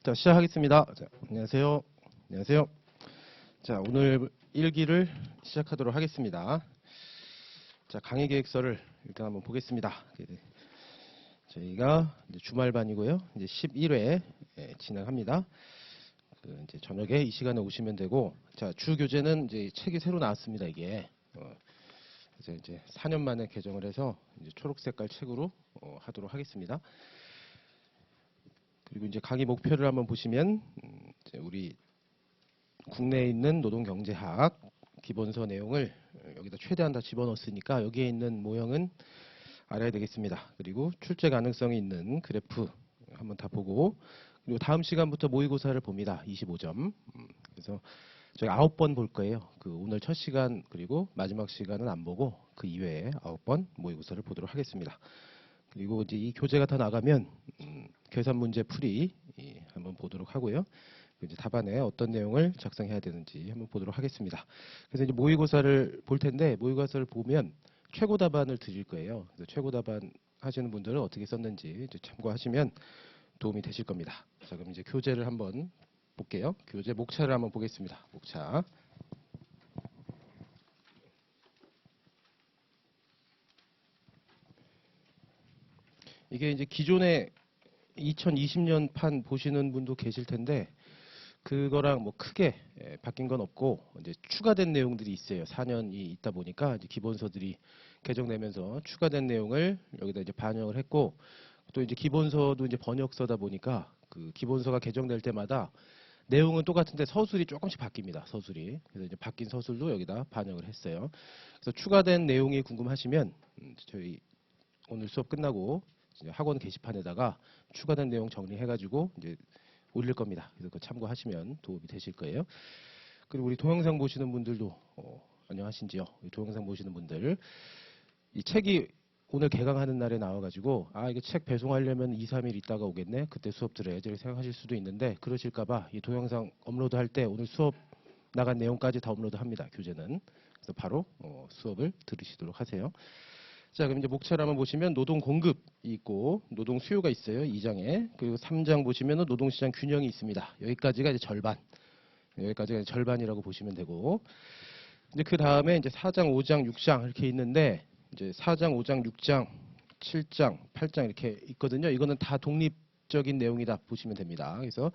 자, 시작하겠습니다. 자, 안녕하세요. 안녕하세요. 자, 오늘 일기를 시작하도록 하겠습니다. 자, 강의 계획서를 일단 한번 보겠습니다. 저희가 이제 주말반이고요. 이제 11회 진행합니다. 이제 저녁에 이 시간에 오시면 되고, 자, 주 교재는 이제 책이 새로 나왔습니다. 이게 그래서 이제 4년 만에 개정을 해서 이제 초록색깔 책으로 하도록 하겠습니다. 그리고 이제 강의 목표를 한번 보시면 이제 우리 국내에 있는 노동경제학 기본서 내용을 여기다 최대한 다 집어넣었으니까 여기에 있는 모형은 알아야 되겠습니다. 그리고 출제 가능성이 있는 그래프 한번 다 보고, 그리고 다음 시간부터 모의고사를 봅니다. 25점. 그래서 저희 9번 볼 거예요. 오늘 첫 시간 그리고 마지막 시간은 안 보고 그 이외에 9번 모의고사를 보도록 하겠습니다. 그리고 이제 이 교재가 다 나가면 계산 문제 풀이 한번 보도록 하고요. 이제 답안에 어떤 내용을 작성해야 되는지 한번 보도록 하겠습니다. 그래서 이제 모의고사를 볼 텐데, 모의고사를 보면 최고 답안을 드릴 거예요. 그래서 최고 답안 하시는 분들은 어떻게 썼는지 이제 참고하시면 도움이 되실 겁니다. 자, 그럼 이제 교재를 한번 볼게요. 교재 목차를 한번 보겠습니다. 목차. 이게 이제 기존에 2020년 판 보시는 분도 계실 텐데, 그거랑 뭐 크게 바뀐 건 없고 이제 추가된 내용들이 있어요. 4년이 있다 보니까 이제 기본서들이 개정되면서 추가된 내용을 여기다 이제 반영을 했고, 또 이제 기본서도 이제 번역서다 보니까 그 기본서가 개정될 때마다 내용은 똑같은데 서술이 조금씩 바뀝니다. 서술이. 그래서 이제 바뀐 서술도 여기다 반영을 했어요. 그래서 추가된 내용이 궁금하시면 저희 오늘 수업 끝나고 이제 학원 게시판에다가 추가된 내용 정리해가지고 이제 올릴 겁니다. 그래서 그거 참고하시면 도움이 되실 거예요. 그리고 우리 동영상 보시는 분들도 안녕하신지요? 동영상 보시는 분들, 이 책이 오늘 개강하는 날에 나와가지고 이거 책 배송하려면 2, 3일 있다가 오겠네. 그때 수업 들어야지 이렇게 생각하실 수도 있는데, 그러실까봐 이 동영상 업로드 할 때 오늘 수업 나간 내용까지 다 업로드합니다. 교재는. 그래서 바로 수업을 들으시도록 하세요. 자, 그럼 이제 목차를 한번 보시면 노동 공급이 있고 노동 수요가 있어요. 2장에. 그리고 3장 보시면은 노동시장 균형이 있습니다. 여기까지가 이제 절반. 여기까지가 이제 절반이라고 보시면 되고, 이제 그 다음에 이제 4장, 5장, 6장 이렇게 있는데, 이제 4장, 5장, 6장, 7장, 8장 이렇게 있거든요. 이거는 다 독립적인 내용이다 보시면 됩니다. 그래서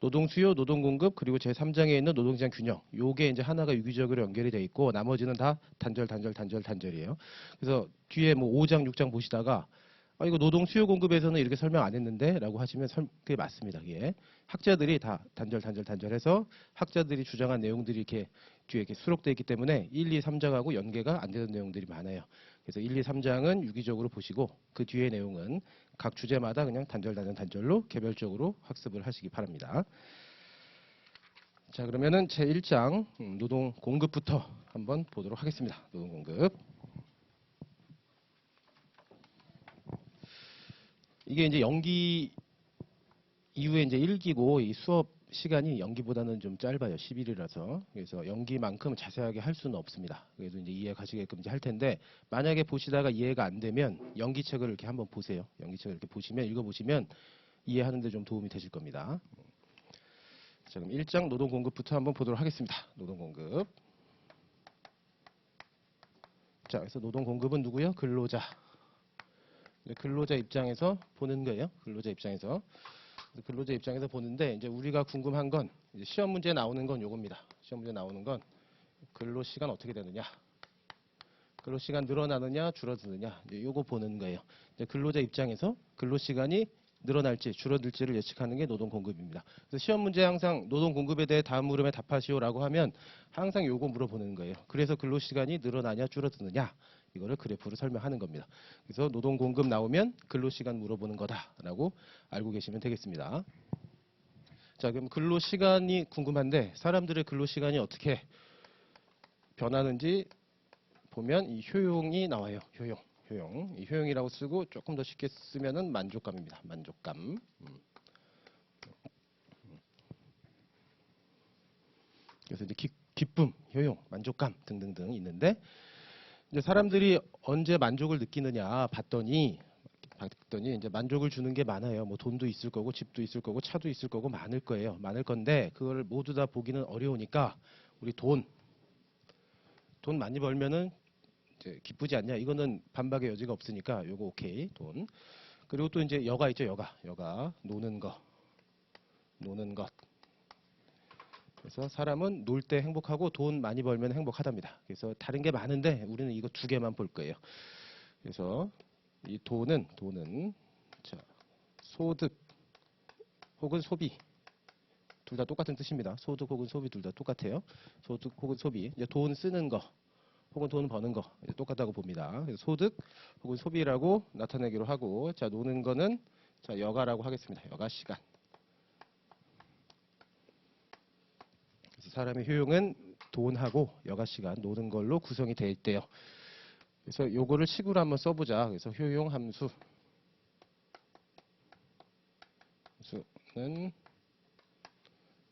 노동 수요, 노동 공급, 그리고 제 3장에 있는 노동시장 균형, 요게 이제 하나가 유기적으로 연결이 돼 있고, 나머지는 다 단절이에요. 그래서 뒤에 뭐 5장, 6장 보시다가 이거 노동 수요 공급에서는 이렇게 설명 안 했는데 라고 하시면 그게 맞습니다. 그게 학자들이 다 단절해서 학자들이 주장한 내용들이 이렇게 뒤에 이렇게 수록되어 있기 때문에 1, 2, 3장하고 연계가 안 되는 내용들이 많아요. 그래서 1, 2, 3장은 유기적으로 보시고 그 뒤에 내용은 각 주제마다 그냥 단절로 개별적으로 학습을 하시기 바랍니다. 자, 그러면은 제 1장 노동 공급부터 한번 보도록 하겠습니다. 노동 공급. 이게 이제 연기 이후에 이제 1기고 이 수업 시간이 연기보다는 좀 짧아요. 11이라서. 그래서 연기만큼 자세하게 할 수는 없습니다. 그래도 이제 이해 가시게끔 이제 할 텐데, 만약에 보시다가 이해가 안 되면 연기책을 이렇게 한번 보세요. 연기책을 이렇게 보시면, 읽어보시면 이해하는 데 좀 도움이 되실 겁니다. 자, 그럼 1장 노동 공급부터 한번 보도록 하겠습니다. 노동 공급. 자, 그래서 노동 공급은 누구요? 근로자. 근로자 입장에서 보는 거예요. 근로자 입장에서 보는데, 이제 우리가 궁금한 건 이제 시험 문제에 나오는 건 요겁니다. 시험 문제에 나오는 건 근로 시간 어떻게 되느냐, 근로 시간 늘어나느냐 줄어드느냐, 이제 요거 보는 거예요. 이제 근로자 입장에서 근로 시간이 늘어날지 줄어들지를 예측하는 게 노동 공급입니다. 그래서 시험 문제 항상 노동 공급에 대해 다음 물음에 답하시오라고 하면 항상 요거 물어보는 거예요. 그래서 근로 시간이 늘어나냐 줄어드느냐, 이거를 그래프로 설명하는 겁니다. 그래서 노동 공급 나오면 근로 시간 물어보는 거다라고 알고 계시면 되겠습니다. 자, 그럼 근로 시간이 궁금한데, 사람들의 근로 시간이 어떻게 변하는지 보면 이 효용이 나와요. 효용. 이 효용이라고 쓰고 조금 더 쉽게 쓰면은 만족감입니다. 만족감. 그래서 이제 기쁨, 효용, 만족감 등등등 있는데, 이제 사람들이 언제 만족을 느끼느냐 봤더니 봤더니 이제 만족을 주는 게 많아요. 뭐 돈도 있을 거고 집도 있을 거고 차도 있을 거고 많을 거예요. 많을 건데 그걸 모두 다 보기는 어려우니까 우리 돈 많이 벌면은 이제 기쁘지 않냐? 이거는 반박의 여지가 없으니까 요거 오케이. 돈. 그리고 또 이제 여가 있죠. 여가 노는 것. 그래서 사람은 놀 때 행복하고 돈 많이 벌면 행복하답니다. 그래서 다른 게 많은데 우리는 이거 두 개만 볼 거예요. 그래서 이 돈은 자, 소득 혹은 소비 둘 다 똑같은 뜻입니다. 소득 혹은 소비 둘 다 똑같아요. 소득 혹은 소비. 이제 돈 쓰는 거 혹은 돈 버는 거 똑같다고 봅니다. 그래서 소득 혹은 소비라고 나타내기로 하고 자 노는 거는 자 여가라고 하겠습니다. 여가 시간. 그래서 사람의 효용은 돈하고 여가 시간 노는 걸로 구성이 되어 있대요. 그래서 요거를 식으로 한번 써보자. 그래서 효용 함수는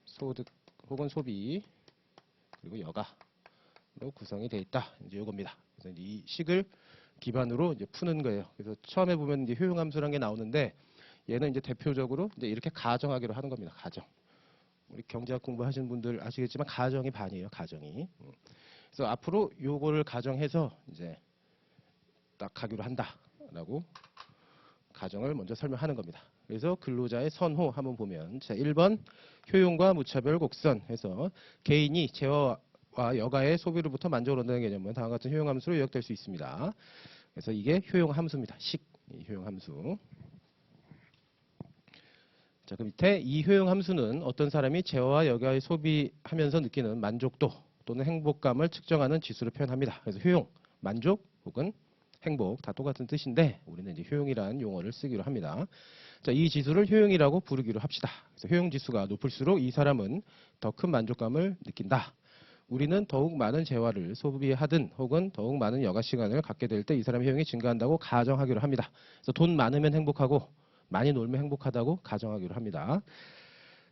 소득 혹은 소비 그리고 여가로 구성이 되어 있다. 이제 요겁니다. 그래서 이제 이 식을 기반으로 이제 푸는 거예요. 그래서 처음에 보면 이제 효용 함수라는 게 나오는데 얘는 이제 대표적으로 이제 이렇게 가정하기로 하는 겁니다. 가정. 우리 경제학 공부하시는 분들 아시겠지만 가정이 반이에요. 가정이. 그래서 앞으로 요거를 가정해서 이제 딱 하기로 한다라고 가정을 먼저 설명하는 겁니다. 그래서 근로자의 선호 한번 보면 자 1번 효용과 무차별 곡선 해서 개인이 재화와 여가의 소비로부터 만족을 얻는 개념은 다음과 같은 효용 함수로 요약될 수 있습니다. 그래서 이게 효용 함수입니다. 효용 함수. 자, 그 밑에 이 효용 함수는 어떤 사람이 재화와 여가의 소비하면서 느끼는 만족도 또는 행복감을 측정하는 지수로 표현합니다. 그래서 효용, 만족 혹은 행복 다 똑같은 뜻인데 우리는 이제 효용이라는 용어를 쓰기로 합니다. 자, 이 지수를 효용이라고 부르기로 합시다. 그래서 효용 지수가 높을수록 이 사람은 더 큰 만족감을 느낀다. 우리는 더욱 많은 재화를 소비하든 혹은 더욱 많은 여가 시간을 갖게 될 때 이 사람의 효용이 증가한다고 가정하기로 합니다. 그래서 돈 많으면 행복하고 많이 놀면 행복하다고 가정하기로 합니다.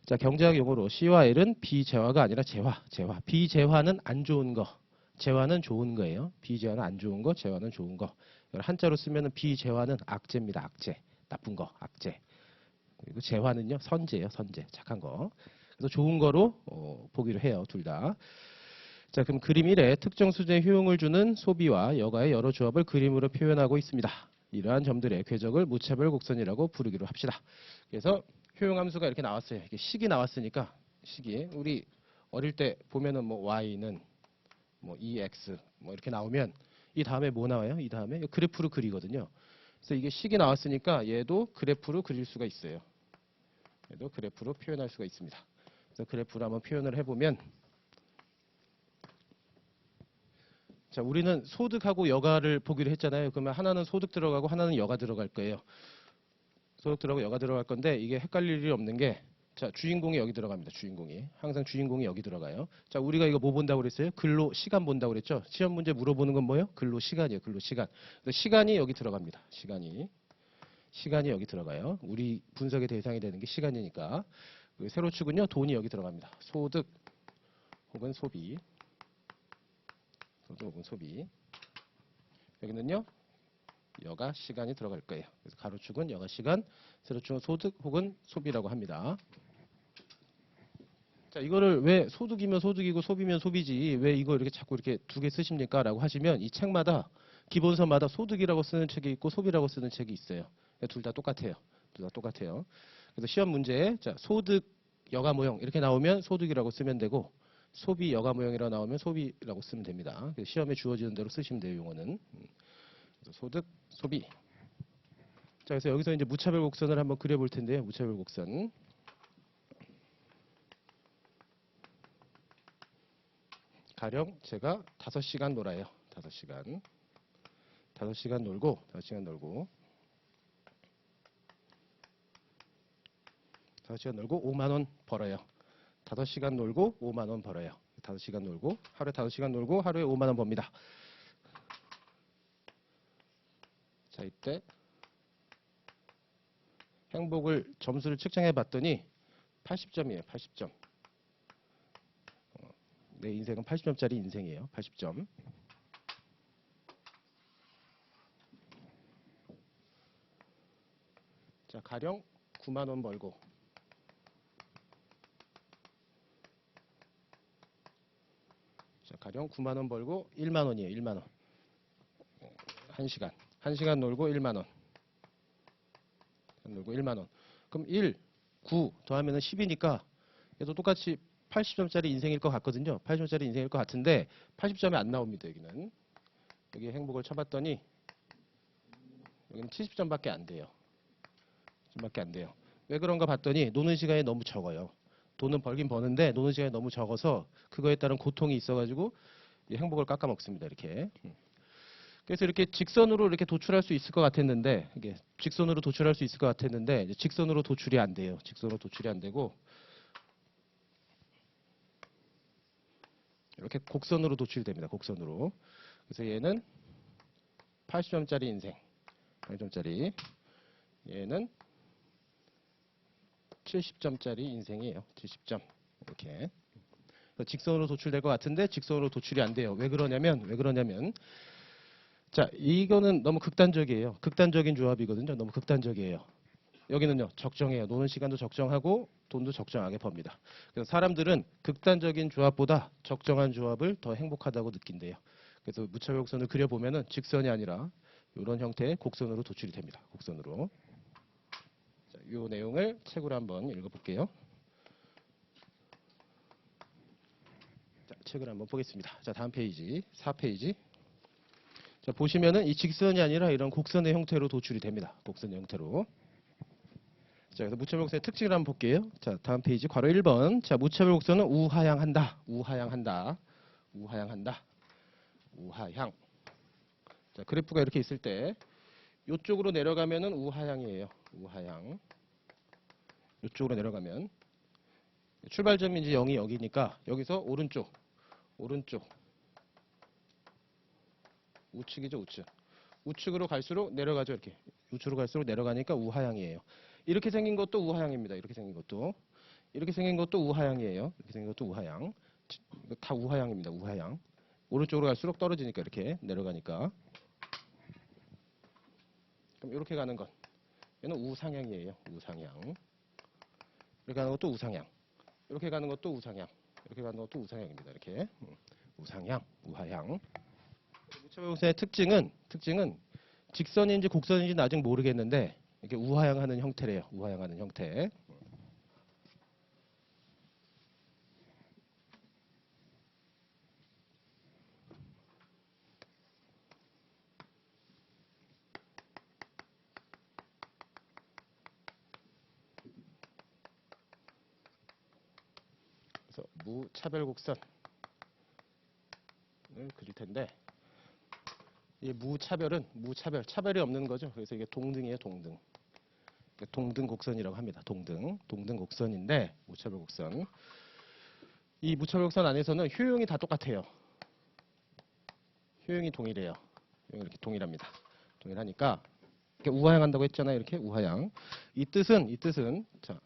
자, 경제학 용어로 C와 L은 비재화가 아니라 재화. 비재화는 안 좋은 거. 재화는 좋은 거예요. 비재화는 안 좋은 거, 재화는 좋은 거. 한자로 쓰면은 비재화는 악재입니다. 악재. 나쁜 거, 악재. 그리고 재화는요, 선재예요. 선재. 착한 거. 그래서 좋은 거로 보기로 해요. 둘 다. 자, 그럼 그림 1에 특정 수준의 효용을 주는 소비와 여가의 여러 조합을 그림으로 표현하고 있습니다. 이러한 점들의 궤적을 무차별 곡선이라고 부르기로 합시다. 그래서 효용 함수가 이렇게 나왔어요. 이게 식이 나왔으니까 식이 우리 어릴 때 보면은 뭐 y는 뭐 ex 뭐 이렇게 나오면 이 다음에 뭐 나와요? 이 다음에 그래프로 그리거든요. 그래서 이게 식이 나왔으니까 얘도 그래프로 그릴 수가 있어요. 얘도 그래프로 표현할 수가 있습니다. 그래서 그래프로 한번 표현을 해보면 자, 우리는 소득하고 여가를 보기로 했잖아요. 그러면 하나는 소득 들어가고 하나는 여가 들어갈 거예요. 소득 들어가고 여가 들어갈 건데 이게 헷갈릴 일이 없는 게 자, 주인공이 여기 들어갑니다. 주인공이. 항상 주인공이 여기 들어가요. 자, 우리가 이거 뭐 본다고 그랬어요? 근로 시간 본다고 그랬죠? 시험 문제 물어보는 건 뭐예요? 근로 시간이에요. 근로 시간. 그래서 시간이 여기 들어갑니다. 시간이 여기 들어가요. 우리 분석의 대상이 되는 게 시간이니까. 세로축은요. 돈이 여기 들어갑니다. 소득 혹은 소비. 소득 혹은 소비. 여기는요. 여가 시간이 들어갈 거예요. 그래서 가로축은 여가 시간, 세로축은 소득 혹은 소비라고 합니다. 자, 이거를 왜 소득이면 소득이고 소비면 소비지 왜 이거 이렇게 자꾸 이렇게 두 개 쓰십니까? 라고 하시면 이 책마다 기본서마다 소득이라고 쓰는 책이 있고 소비라고 쓰는 책이 있어요. 둘 다 똑같아요. 그래서 시험 문제에 자, 소득 여가 모형 이렇게 나오면 소득이라고 쓰면 되고 소비 여가 모형이라고 나오면 소비라고 쓰면 됩니다. 시험에 주어지는 대로 쓰시면 돼요. 용어는. 그래서 소득, 소비. 자, 그래서 여기서 이제 무차별 곡선을 한번 그려볼 텐데요. 무차별 곡선. 가령 제가 5시간 놀아요. 5시간. 5시간 놀고 5시간 놀고 5만 원 벌어요. 5시간 놀고 5만 원 벌어요. 5시간 놀고 하루에 5시간 놀고 하루에 5만 원 법니다. 자, 이때 행복을 점수를 측정해 봤더니 80점이에요. 80점. 내 인생은 80점짜리 인생이에요. 80점. 자, 가령 9만 원 벌고 자, 가령 9만 원 벌고 1만 원이에요. 1만 원. 1시간. 1시간 놀고 1만 원. 놀고 1만 원. 그럼 1, 9 더하면은 10이니까 얘도 똑같이 80점짜리 인생일 것 같거든요. 80점짜리 인생일 것 같은데 80점이 안 나옵니다. 여기는. 여기 행복을 쳐봤더니 여기는 70점밖에 안 돼요. 밖에 안 돼요. 왜 그런가 봤더니 노는 시간이 너무 적어요. 돈은 벌긴 버는데 노는 시간이 너무 적어서 그거에 따른 고통이 있어가지고 이 행복을 깎아먹습니다. 이렇게. 그래서 이렇게 직선으로 이렇게 도출할 수 있을 것 같았는데 이게 직선으로 도출할 수 있을 것 같았는데 이제 직선으로 도출이 안 돼요. 직선으로 도출이 안 되고 이렇게 곡선으로 도출됩니다. 곡선으로. 그래서 얘는 80점짜리 인생, 80점짜리. 얘는 70점짜리 인생이에요. 70점. 이렇게. 직선으로 도출될 것 같은데 직선으로 도출이 안 돼요. 왜 그러냐면 자, 이거는 너무 극단적이에요. 극단적인 조합이거든요. 너무 극단적이에요. 여기는요, 적정해요. 노는 시간도 적정하고 돈도 적정하게 법니다. 그래서 사람들은 극단적인 조합보다 적정한 조합을 더 행복하다고 느낀대요. 그래서 무차별 곡선을 그려보면은 직선이 아니라 이런 형태의 곡선으로 도출이 됩니다. 곡선으로. 자, 이 내용을 책으로 한번 읽어볼게요. 자, 책을 한번 보겠습니다. 자, 다음 페이지, 4페이지. 자, 보시면은 이 직선이 아니라 이런 곡선의 형태로 도출이 됩니다. 곡선의 형태로. 자, 그래서 무차별 곡선의 특징을 한번 볼게요. 자, 다음 페이지 괄호 1번. 자, 무차별 곡선은 우하향한다. 우하향한다. 우하향한다. 우하향. 자, 그래프가 이렇게 있을 때 이쪽으로 내려가면은 우하향이에요. 우하향. 이쪽으로 내려가면 출발점이 이제 0이 여기니까 여기서 오른쪽. 오른쪽. 우측이죠, 우측. 우측으로 갈수록 내려가죠, 이렇게. 우측으로 갈수록 내려가니까 우하향이에요. 이렇게 생긴 것도 우하향입니다. 이렇게 생긴 것도. 이렇게 생긴 것도 우하향이에요. 이렇게 생긴 것도 우하향. 이거 다 우하향입니다. 우하향. 오른쪽으로 갈수록 떨어지니까 이렇게 내려가니까. 그럼 이렇게 가는 건 얘는 우상향이에요. 우상향. 이렇게 가는 것도 우상향. 이렇게 가는 것도 우상향. 이렇게 가는 것도 우상향입니다. 이렇게. 우상향, 우하향. 무차별 곡선의 특징은 직선인지 곡선인지는 아직 모르겠는데 이렇게 우하향하는 형태래요. 우하향하는 형태. 그래서 무차별 곡선을 그릴 텐데 이 차별이 없는 거죠. 그래서 이게 동등이에요. 동등. 동등 곡선이라고 합니다. 동등 곡선인데 무차별 곡선. 이 무차별 곡선 안에서는 효용이 다 똑같아요. 효용이 동일해요. 효용이 이렇게 동일합니다. 동일하니까 이렇게 우하향한다고 했잖아요. 이렇게 우하향. 이 뜻은 자,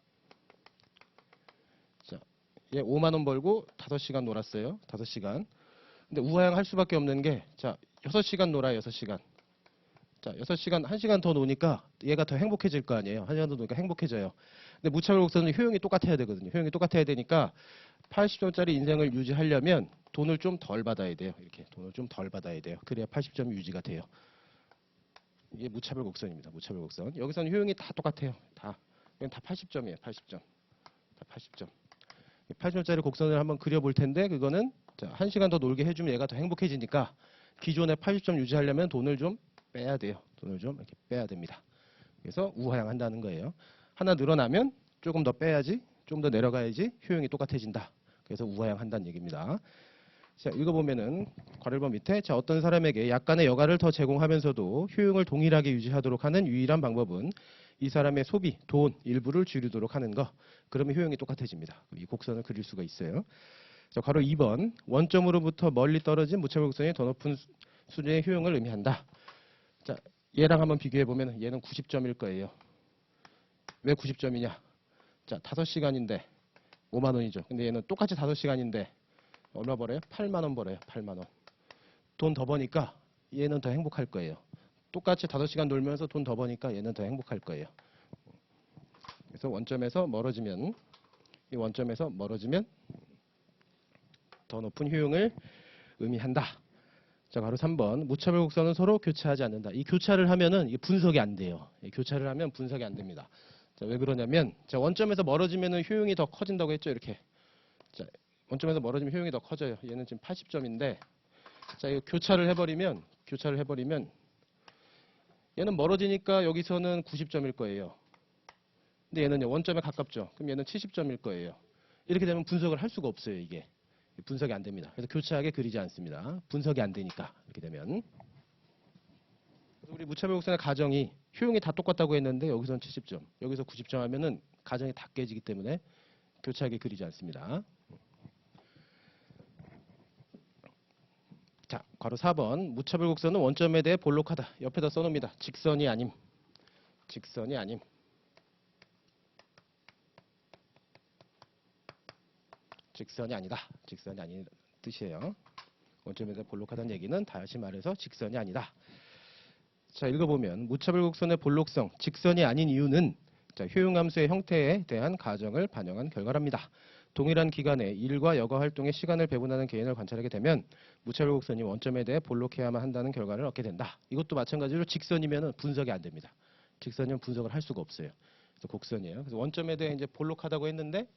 얘 5만 원 벌고 5시간 놀았어요. 5시간. 근데 우하향 할 수밖에 없는 게 자, 6시간 놀아요. 6시간. 자, 6시간, 1시간 더 노니까 얘가 더 행복해질 거 아니에요. 1시간 더 노니까 행복해져요. 근데 무차별 곡선은 효용이 똑같아야 되거든요. 효용이 똑같아야 되니까 80점짜리 인생을 유지하려면 돈을 좀 덜 받아야 돼요. 이렇게 돈을 좀 덜 받아야 돼요. 그래야 80점이 유지가 돼요. 이게 무차별 곡선입니다. 무차별 곡선. 여기서는 효용이 다 똑같아요. 이건 다 80점이에요. 80점. 다 80점. 80점짜리 곡선을 한번 그려볼 텐데 그거는 자, 1시간 더 놀게 해주면 얘가 더 행복해지니까 기존의 80점 유지하려면 돈을 좀 빼야 돼요. 돈을 좀 이렇게 빼야 됩니다. 그래서 우하향한다는 거예요. 하나 늘어나면 조금 더 빼야지, 좀 더 내려가야지 효용이 똑같아진다. 그래서 우하향한다는 얘기입니다. 자, 읽어보면은 괄호 1번 밑에 자, 어떤 사람에게 약간의 여가를 더 제공하면서도 효용을 동일하게 유지하도록 하는 유일한 방법은 이 사람의 소비, 돈 일부를 줄이도록 하는 거. 그러면 효용이 똑같아집니다. 이 곡선을 그릴 수가 있어요. 자, 괄호 2번 원점으로부터 멀리 떨어진 무차별 곡선이 더 높은 수준의 효용을 의미한다. 자, 얘랑 한번 비교해보면 얘는 90점일 거예요. 왜 90점이냐? 자, 5시간인데 5만 원이죠. 근데 얘는 똑같이 5시간인데 얼마 벌어요? 8만 원 벌어요. 8만 원. 돈 더 버니까 얘는 더 행복할 거예요. 똑같이 5시간 놀면서 돈 더 버니까 얘는 더 행복할 거예요. 그래서 원점에서 멀어지면 이 원점에서 멀어지면 더 높은 효용을 의미한다. 자, 바로 3번. 무차별 곡선은 서로 교차하지 않는다. 이 교차를 하면은 이게 분석이 안 돼요. 교차를 하면 분석이 안 됩니다. 자, 왜 그러냐면 자, 원점에서 멀어지면은 효용이 더 커진다고 했죠, 이렇게. 자, 원점에서 멀어지면 효용이 더 커져요. 얘는 지금 80점인데 자, 이거 교차를 해버리면 얘는 멀어지니까 여기서는 90점일 거예요. 근데 얘는 원점에 가깝죠. 그럼 얘는 70점일 거예요. 이렇게 되면 분석을 할 수가 없어요, 이게. 분석이 안 됩니다. 그래서 교차하게 그리지 않습니다. 분석이 안 되니까 이렇게 되면. 그래서 우리 무차별 곡선의 가정이 효용이 다 똑같다고 했는데 여기서는 70점, 여기서 90점 하면은 가정이 다 깨지기 때문에 교차하게 그리지 않습니다. 자, 괄호 4번. 무차별 곡선은 원점에 대해 볼록하다. 옆에다 써놓습니다. 직선이 아님. 직선이 아님. 직선이 아니다. 직선이 아닌 뜻이에요. 원점에 대해 볼록하다는 얘기는 다시 말해서 직선이 아니다. 자, 읽어보면 무차별 곡선의 볼록성, 직선이 아닌 이유는 자, 효용함수의 형태에 대한 가정을 반영한 결과랍니다. 동일한 기간에 일과 여가 활동의 시간을 배분하는 개인을 관찰하게 되면 무차별 곡선이 원점에 대해 볼록해야만 한다는 결과를 얻게 된다. 이것도 마찬가지로 직선이면 분석이 안 됩니다. 직선이면 분석을 할 수가 없어요. 그래서 곡선이에요. 그래서 원점에 대해 이제 볼록하다고 했는데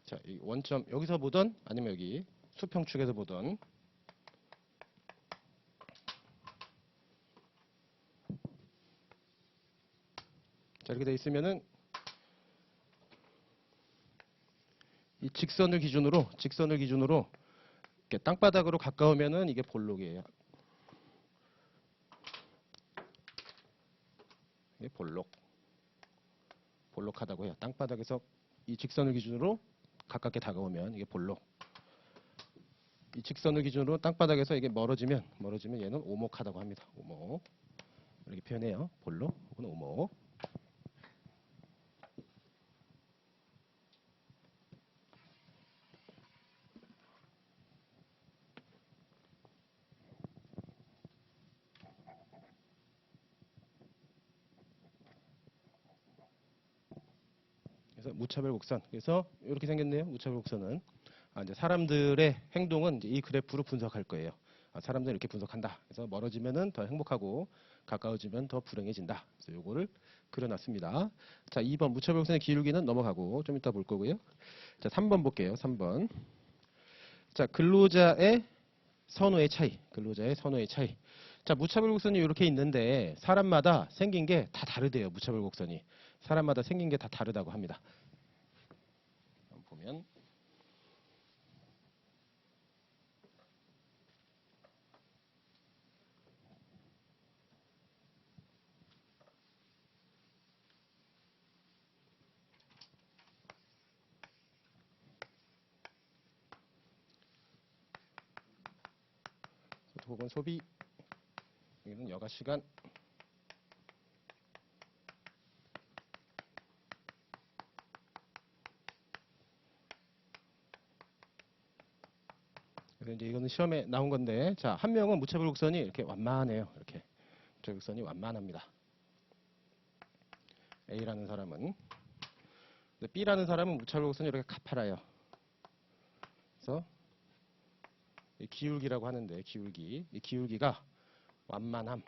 자, 이 원점 여기서 보던 아니면 여기 수평축에서 보던 자, 이렇게 돼 있으면은 이 직선을 기준으로 이렇게 땅바닥으로 가까우면은 이게 볼록이에요. 이게 볼록하다고 해요. 땅바닥에서 이 직선을 기준으로 가깝게 다가오면 이게 볼록. 이 직선을 기준으로 땅바닥에서 이게 멀어지면 얘는 오목하다고 합니다. 오목. 이렇게 표현해요. 볼록 혹은 오목. 그래서 무차별 곡선. 그래서 이렇게 생겼네요. 무차별 곡선은 이제 사람들의 행동은 이제 이 그래프로 분석할 거예요. 사람들은 이렇게 분석한다. 그래서 멀어지면은 더 행복하고 가까워지면 더 불행해진다. 그래서 요거를 그려놨습니다. 자, 2번 무차별 곡선의 기울기는 넘어가고 좀 이따 볼 거고요. 자, 3번 볼게요. 3번. 자, 근로자의 선호의 차이. 자, 무차별 곡선이 이렇게 있는데 사람마다 생긴 게 다 다르대요. 무차별 곡선이. 사람마다 생긴 게 다 다르다고 합니다. 보면 혹은 소비, 여기는 여가 시간, 그래서 이제 이거는 시험에 나온 건데, 자, 한 명은 무차별 곡선이 이렇게 완만해요. 이렇게 무차별 곡선이 완만합니다. A라는 사람은. 근데 B라는 사람은 무차별 곡선이 이렇게 가파라요. 그래서 이 기울기라고 하는데 이 기울기가 완만함.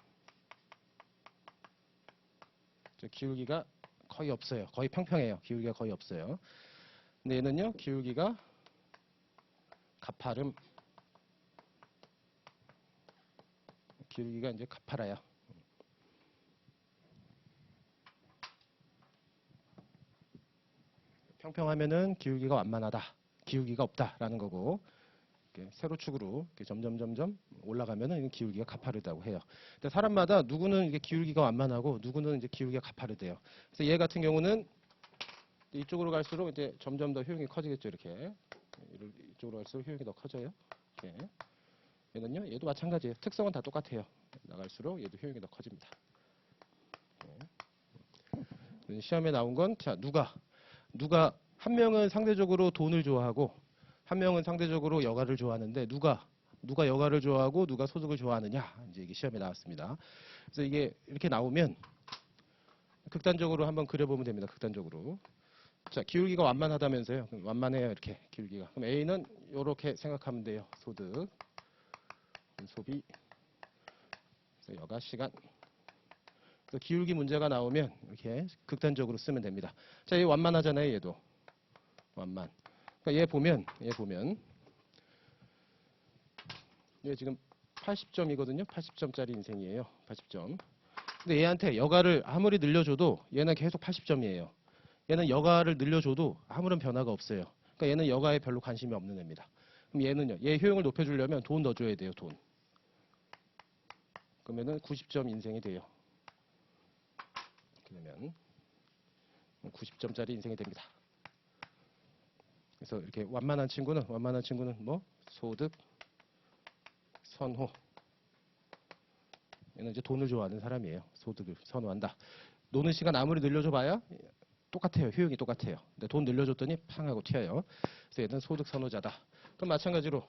저 기울기가 거의 없어요. 거의 평평해요. 기울기가 거의 없어요. 근데 얘는요, 기울기가 가파름. 기울기가 이제 가파라요. 평평하면은 기울기가 완만하다. 기울기가 없다라는 거고, 세로축으로 점점 올라가면은 기울기가 가파르다고 해요. 근데 사람마다 누구는 이게 기울기가 완만하고 누구는 이제 기울기가 가파르대요. 그래서 얘 같은 경우는 이쪽으로 갈수록 이제 점점 더 효용이 커지겠죠. 이렇게 이쪽으로 갈수록 효용이 더 커져요. 이렇게. 얘는요, 얘도 마찬가지예요. 특성은 다 똑같아요. 나갈수록 얘도 효용이 더 커집니다. 시험에 나온 건 자, 누가 한 명은 상대적으로 돈을 좋아하고 한 명은 상대적으로 여가를 좋아하는데 누가 여가를 좋아하고 누가 소득을 좋아하느냐 이제 이게 시험에 나왔습니다. 그래서 이게 이렇게 나오면 극단적으로 한번 그려보면 됩니다. 극단적으로. 자, 기울기가 완만하다면서요. 그럼 완만해요, 이렇게 기울기가. 그럼 A는 이렇게 생각하면 돼요. 소득, 소비, 그래서 여가 시간. 그래서 기울기 문제가 나오면 이렇게 극단적으로 쓰면 됩니다. 자, 얘 완만하잖아요, 얘도. 완만. 그러니까 얘 보면 얘 지금 80점이거든요. 80점짜리 인생이에요. 80점. 근데 얘한테 여가를 아무리 늘려줘도 얘는 계속 80점이에요. 얘는 여가를 늘려줘도 아무런 변화가 없어요. 그러니까 얘는 여가에 별로 관심이 없는 애입니다. 그럼 얘는요. 얘 효용을 높여주려면 돈 넣어줘야 돼요. 돈. 그러면은 90점 인생이 돼요. 그러면 90점짜리 인생이 됩니다. 그래서 이렇게 완만한 친구는 뭐 소득, 선호. 얘는 이제 돈을 좋아하는 사람이에요. 소득을 선호한다. 노는 시간 아무리 늘려줘봐야 똑같아요. 효용이 똑같아요. 근데 돈 늘려줬더니 팡 하고 튀어요. 그래서 얘는 소득 선호자다. 그럼 마찬가지로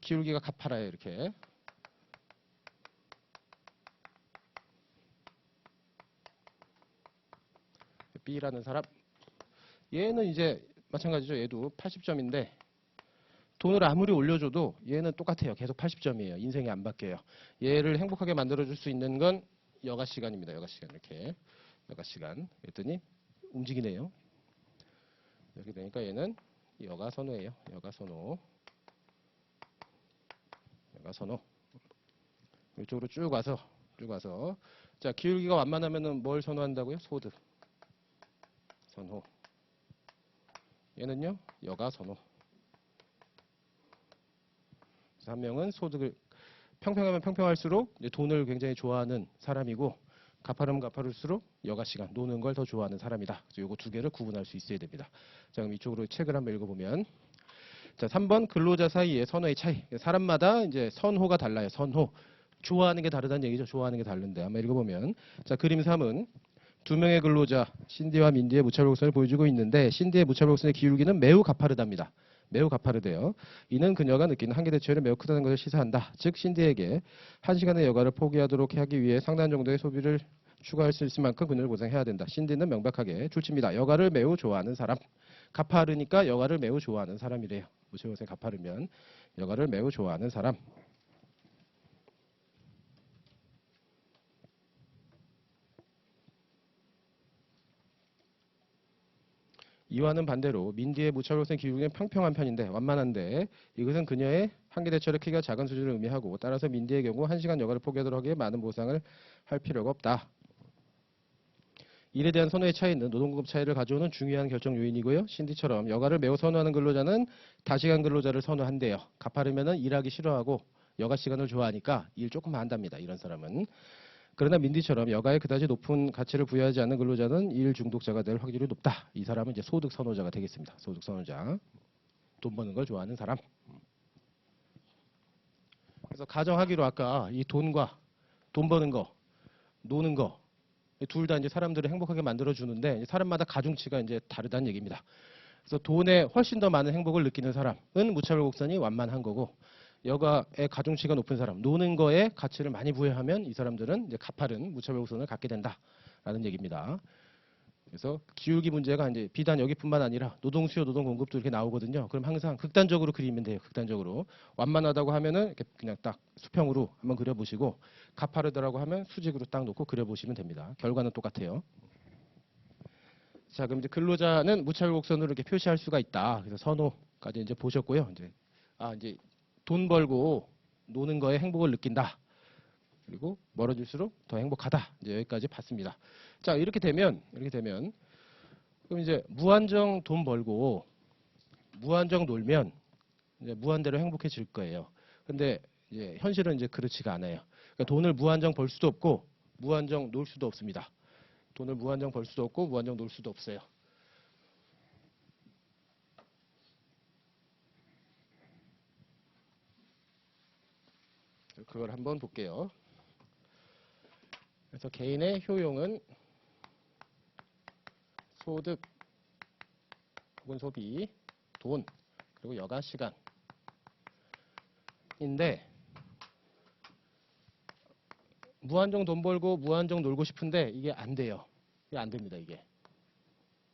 기울기가 가파라요. 이렇게. B라는 사람. 얘는 이제 마찬가지죠. 얘도 80점인데 돈을 아무리 올려줘도 얘는 똑같아요. 계속 80점이에요. 인생이 안 바뀌어요. 얘를 행복하게 만들어줄 수 있는 건 여가 시간입니다. 여가 시간. 이렇게. 여가 시간. 그랬더니 움직이네요. 이렇게 되니까 얘는 여가 선호예요. 여가 선호. 여가 선호. 이쪽으로 쭉 와서 자, 기울기가 완만하면은 뭘 선호한다고요? 소득. 선호. 얘는요? 여가 선호. 그래서 한 명은 소득을 평평하면 평평할수록 이제 돈을 굉장히 좋아하는 사람이고 가파르면 가파를수록 여가 시간, 노는 걸 더 좋아하는 사람이다. 그래서 요거 두 개를 구분할 수 있어야 됩니다. 자, 그럼 이쪽으로 책을 한번 읽어보면 자, 3번 근로자 사이의 선호의 차이. 사람마다 이제 선호가 달라요. 선호. 좋아하는 게 다르다는 얘기죠. 좋아하는 게 다른데 한번 읽어보면 자, 그림 3은 두 명의 근로자 신디와 민디의 무차별곡선을 보여주고 있는데 신디의 무차별곡선의 기울기는 매우 가파르답니다. 매우 가파르대요. 이는 그녀가 느끼는 한계 대처율이 매우 크다는 것을 시사한다. 즉 신디에게 1시간의 여가를 포기하도록 하기 위해 상당한 정도의 소비를 추가할 수 있을 만큼 그녀를 보상해야 된다. 신디는 명백하게 줄칩니다. 여가를 매우 좋아하는 사람. 가파르니까 여가를 매우 좋아하는 사람이래요. 무차별곡선이 가파르면 여가를 매우 좋아하는 사람. 이와는 반대로 민디의 무차별곡선 기울기는 평평한 편인데 완만한데 이것은 그녀의 한계 대처의 크기가 작은 수준을 의미하고 따라서 민디의 경우 1시간 여가를 포기하도록 하기에 많은 보상을 할 필요가 없다. 일에 대한 선호의 차이는 노동급 차이를 가져오는 중요한 결정 요인이고요. 신디처럼 여가를 매우 선호하는 근로자는 다시간 근로자를 선호한대요. 가파르면 일하기 싫어하고 여가 시간을 좋아하니까 일 조금만 한답니다. 이런 사람은. 그러나 민디처럼 여가에 그다지 높은 가치를 부여하지 않는 근로자는 일 중독자가 될 확률이 높다. 이 사람은 이제 소득 선호자가 되겠습니다. 소득 선호자. 돈 버는 걸 좋아하는 사람. 그래서 가정하기로 아까 이 돈과 돈 버는 거, 노는 거, 둘 다 이제 사람들을 행복하게 만들어 주는데 사람마다 가중치가 이제 다르다는 얘기입니다. 그래서 돈에 훨씬 더 많은 행복을 느끼는 사람은 무차별 곡선이 완만한 거고 여가의 가중치가 높은 사람, 노는 거에 가치를 많이 부여하면 이 사람들은 이제 가파른 무차별 곡선을 갖게 된다라는 얘기입니다. 그래서 기울기 문제가 이제 비단 여기뿐만 아니라 노동 수요, 노동 공급도 이렇게 나오거든요. 그럼 항상 극단적으로 그리면 돼요. 극단적으로. 완만하다고 하면은 이렇게 그냥 딱 수평으로 한번 그려보시고 가파르다라고 하면 수직으로 딱 놓고 그려보시면 됩니다. 결과는 똑같아요. 자, 그럼 이제 근로자는 무차별 곡선으로 이렇게 표시할 수가 있다. 그래서 선호까지 이제 보셨고요. 이제 돈 벌고 노는 거에 행복을 느낀다. 그리고 멀어질수록 더 행복하다. 이제 여기까지 봤습니다. 자, 이렇게 되면 그럼 이제 무한정 돈 벌고 무한정 놀면 이제 무한대로 행복해질 거예요. 근데 이제 현실은 이제 그렇지가 않아요. 그러니까 돈을 무한정 벌 수도 없고 무한정 놀 수도 없습니다. 돈을 무한정 벌 수도 없고 무한정 놀 수도 없어요. 그걸 한번 볼게요. 그래서 개인의 효용은 소득 혹은 소비, 돈, 그리고 여가 시간인데 무한정 돈 벌고 무한정 놀고 싶은데 이게 안 돼요. 이게 안 됩니다. 이게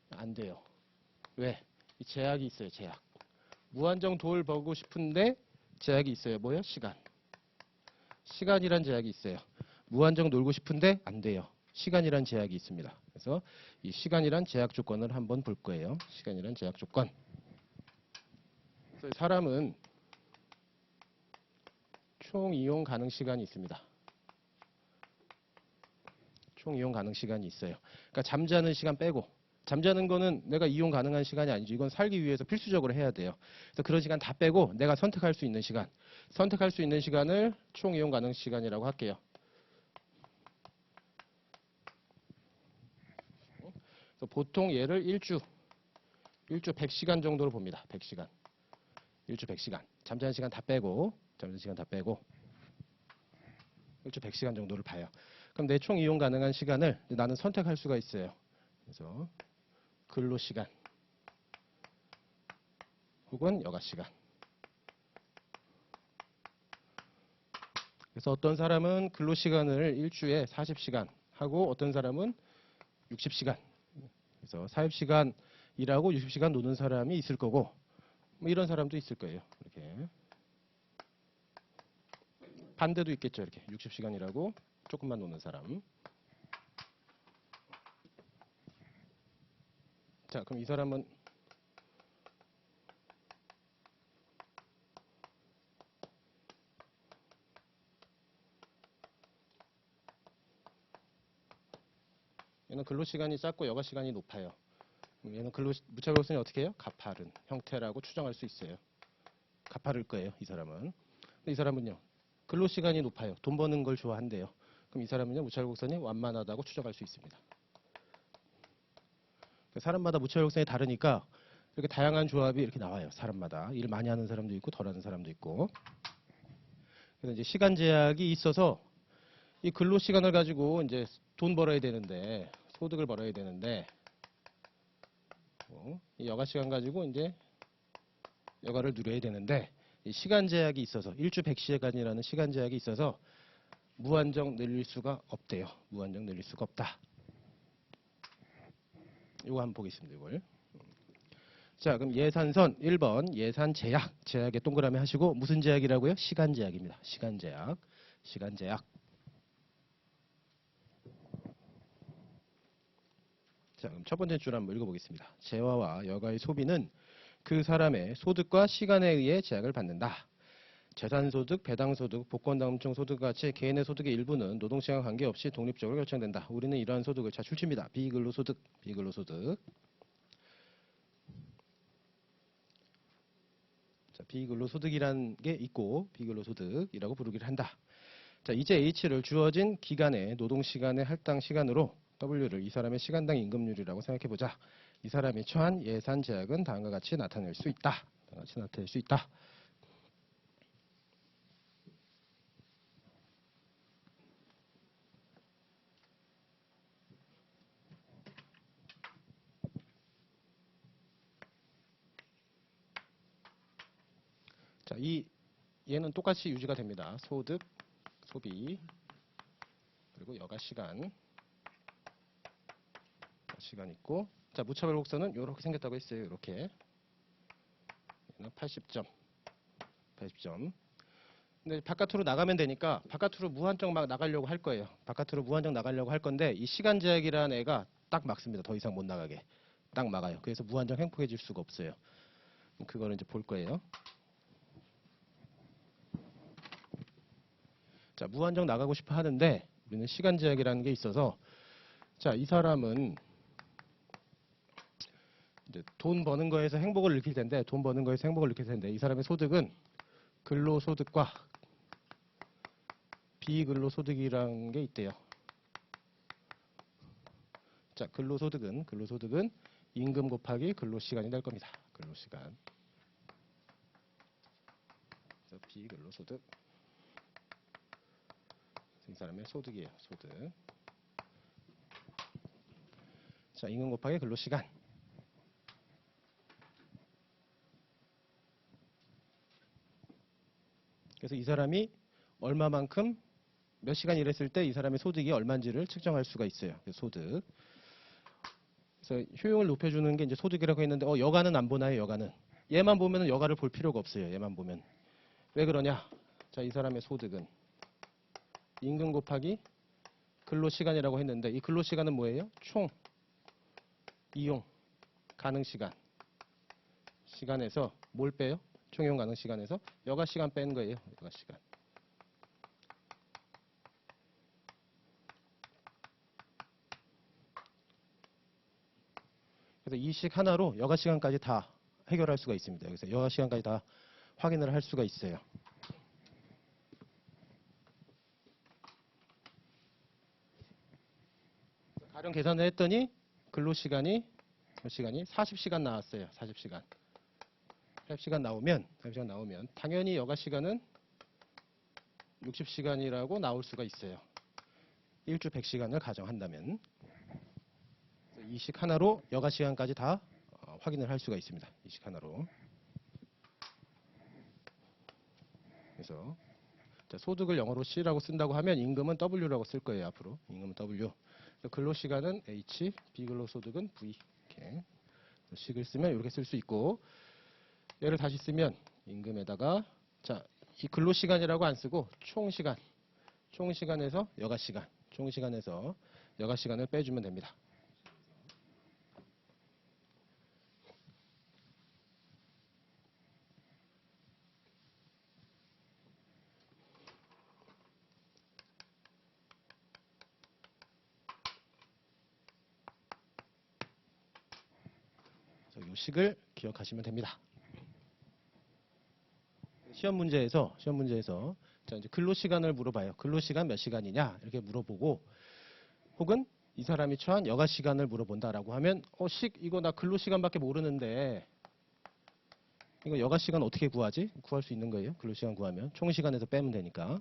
안 돼요. 왜? 이 제약이 있어요. 제약. 무한정 돈을 벌고 싶은데 제약이 있어요. 뭐예요? 시간. 시간이란 제약이 있어요. 무한정 놀고 싶은데 안 돼요. 시간이란 제약이 있습니다. 그래서 이 시간이란 제약 조건을 한번 볼 거예요. 시간이란 제약 조건. 그래서 사람은 총 이용 가능 시간이 있습니다. 총 이용 가능 시간이 있어요. 그러니까 잠자는 시간 빼고, 잠자는 거는 내가 이용 가능한 시간이 아니죠. 이건 살기 위해서 필수적으로 해야 돼요. 그래서 그런 시간 다 빼고 내가 선택할 수 있는 시간, 선택할 수 있는 시간을 총 이용 가능 시간이라고 할게요. 그래서 보통 얘를 일주 100시간 정도로 봅니다. 100시간. 일주 100시간. 잠자는 시간 다 빼고, 잠자는 시간 다 빼고, 일주 100시간 정도를 봐요. 그럼 내 총 이용 가능한 시간을 나는 선택할 수가 있어요. 그래서 근로시간 혹은 여가시간. 그래서 어떤 사람은 근로시간을 일주에 40시간 하고 어떤 사람은 60시간. 그래서 40시간 일하고 60시간 노는 사람이 있을 거고 뭐 이런 사람도 있을 거예요. 이렇게. 반대도 있겠죠. 이렇게 60시간 일하고 조금만 노는 사람. 자, 그럼 이 사람은 얘는 근로시간이 짧고 여가시간이 높아요. 얘는 무차별곡선이 어떻게 해요? 가파른 형태라고 추정할 수 있어요. 가파를 거예요. 이 사람은. 근데 이 사람은요. 근로시간이 높아요. 돈 버는 걸 좋아한대요. 그럼 이 사람은요. 무차별곡선이 완만하다고 추정할 수 있습니다. 사람마다 무차별곡선이 다르니까 이렇게 다양한 조합이 이렇게 나와요. 사람마다. 일을 많이 하는 사람도 있고 덜 하는 사람도 있고. 그래서 이제 시간 제약이 있어서 이 근로시간을 가지고 이제 돈 벌어야 되는데 소득을 벌어야 되는데 이 여가시간 가지고 이제 여가를 누려야 되는데 이 시간 제약이 있어서 일주 100시간이라는 시간 제약이 있어서 무한정 늘릴 수가 없대요. 무한정 늘릴 수가 없다. 이거 한번 보겠습니다. 이걸. 자, 그럼 예산선 1번 예산 제약. 제약에 동그라미 하시고 무슨 제약이라고요? 시간 제약입니다. 시간 제약. 시간 제약. 자, 그럼 첫 번째 줄 한번 읽어보겠습니다. 재화와 여가의 소비는 그 사람의 소득과 시간에 의해 제약을 받는다. 재산소득, 배당소득, 복권당첨 소득과 같이 개인의 소득의 일부는 노동시간 관계없이 독립적으로 결정된다. 우리는 이러한 소득을 자 출치입니다. 비근로소득, 비근로소득. 자, 비근로소득이라는 게 있고 비근로소득이라고 부르기를 한다. 자, 이제 H를 주어진 기간의 노동시간의 할당 시간으로 W를 이 사람의 시간당 임금률이라고 생각해보자. 이 사람이 처한 예산 제약은 다음과 같이 나타낼 수 있다. 다음과 같이 나타낼 수 있다. 자, 얘는 똑같이 유지가 됩니다. 소득, 소비, 그리고 여가 시간 있고, 자, 무차별 곡선은 이렇게 생겼다고 했어요. 이렇게. 얘는 80점. 근데 바깥으로 나가면 되니까 바깥으로 무한정 막 나가려고 할 거예요. 바깥으로 무한정 나가려고 할 건데 이 시간 제약이라는 애가 딱 막습니다. 더 이상 못 나가게. 딱 막아요. 그래서 무한정 행복해질 수가 없어요. 그거를 이제 볼 거예요. 자, 무한정 나가고 싶어 하는데 우리는 시간 제약이라는 게 있어서 자, 이 사람은 이제 돈 버는 거에서 행복을 느낄 텐데 돈 버는 거에서 행복을 느낄 텐데 이 사람의 소득은 근로소득과 비근로소득이라는 게 있대요. 자, 근로소득은 임금 곱하기 근로시간이 될 겁니다. 근로시간. 그래서 비근로소득. 이 사람의 소득이에요. 소득. 자, 임금 곱하기 근로시간. 그래서 이 사람이 얼마만큼 몇 시간 일했을 때 이 사람의 소득이 얼마인지를 측정할 수가 있어요. 소득. 그래서 효용을 높여주는 게 이제 소득이라고 했는데 여가는 안 보나요? 여가는. 얘만 보면 여가를 볼 필요가 없어요. 얘만 보면. 왜 그러냐? 자, 이 사람의 소득은 임금 곱하기 근로시간이라고 했는데 이 근로시간은 뭐예요? 총 이용 가능시간. 시간에서 뭘 빼요? 총 이용 가능시간에서 여가시간 뺀 거예요. 여가시간. 그래서 이 식 하나로 여가시간까지 다 해결할 수가 있습니다. 그래서 여가시간까지 다 확인을 할 수가 있어요. 가령 계산을 했더니 근로시간이 몇 시간이 40시간 나왔어요. 40시간. 40시간 나오면 당연히 여가시간은 60시간이라고 나올 수가 있어요. 일주 100시간을 가정한다면 이 식 하나로 여가시간까지 다 확인을 할 수가 있습니다. 이 식 하나로. 그래서 소득을 영어로 C라고 쓴다고 하면 임금은 W라고 쓸 거예요. 앞으로. 임금은 W. 근로시간은 H, 비근로소득은 V. 이렇게 식을 쓰면 이렇게 쓸 수 있고 얘를 다시 쓰면 임금에다가 자, 이 근로시간이라고 안 쓰고 총시간. 총시간에서 여가시간. 총시간에서 여가시간을 빼주면 됩니다. 이 식을 기억하시면 됩니다. 시험 문제에서 자, 이제 근로시간을 물어봐요. 근로시간 몇 시간이냐 이렇게 물어보고 혹은 이 사람이 처한 여가시간을 물어본다라고 하면 이거 나 근로시간밖에 모르는데 이거 여가시간 어떻게 구하지? 구할 수 있는 거예요. 근로시간 구하면 총시간에서 빼면 되니까.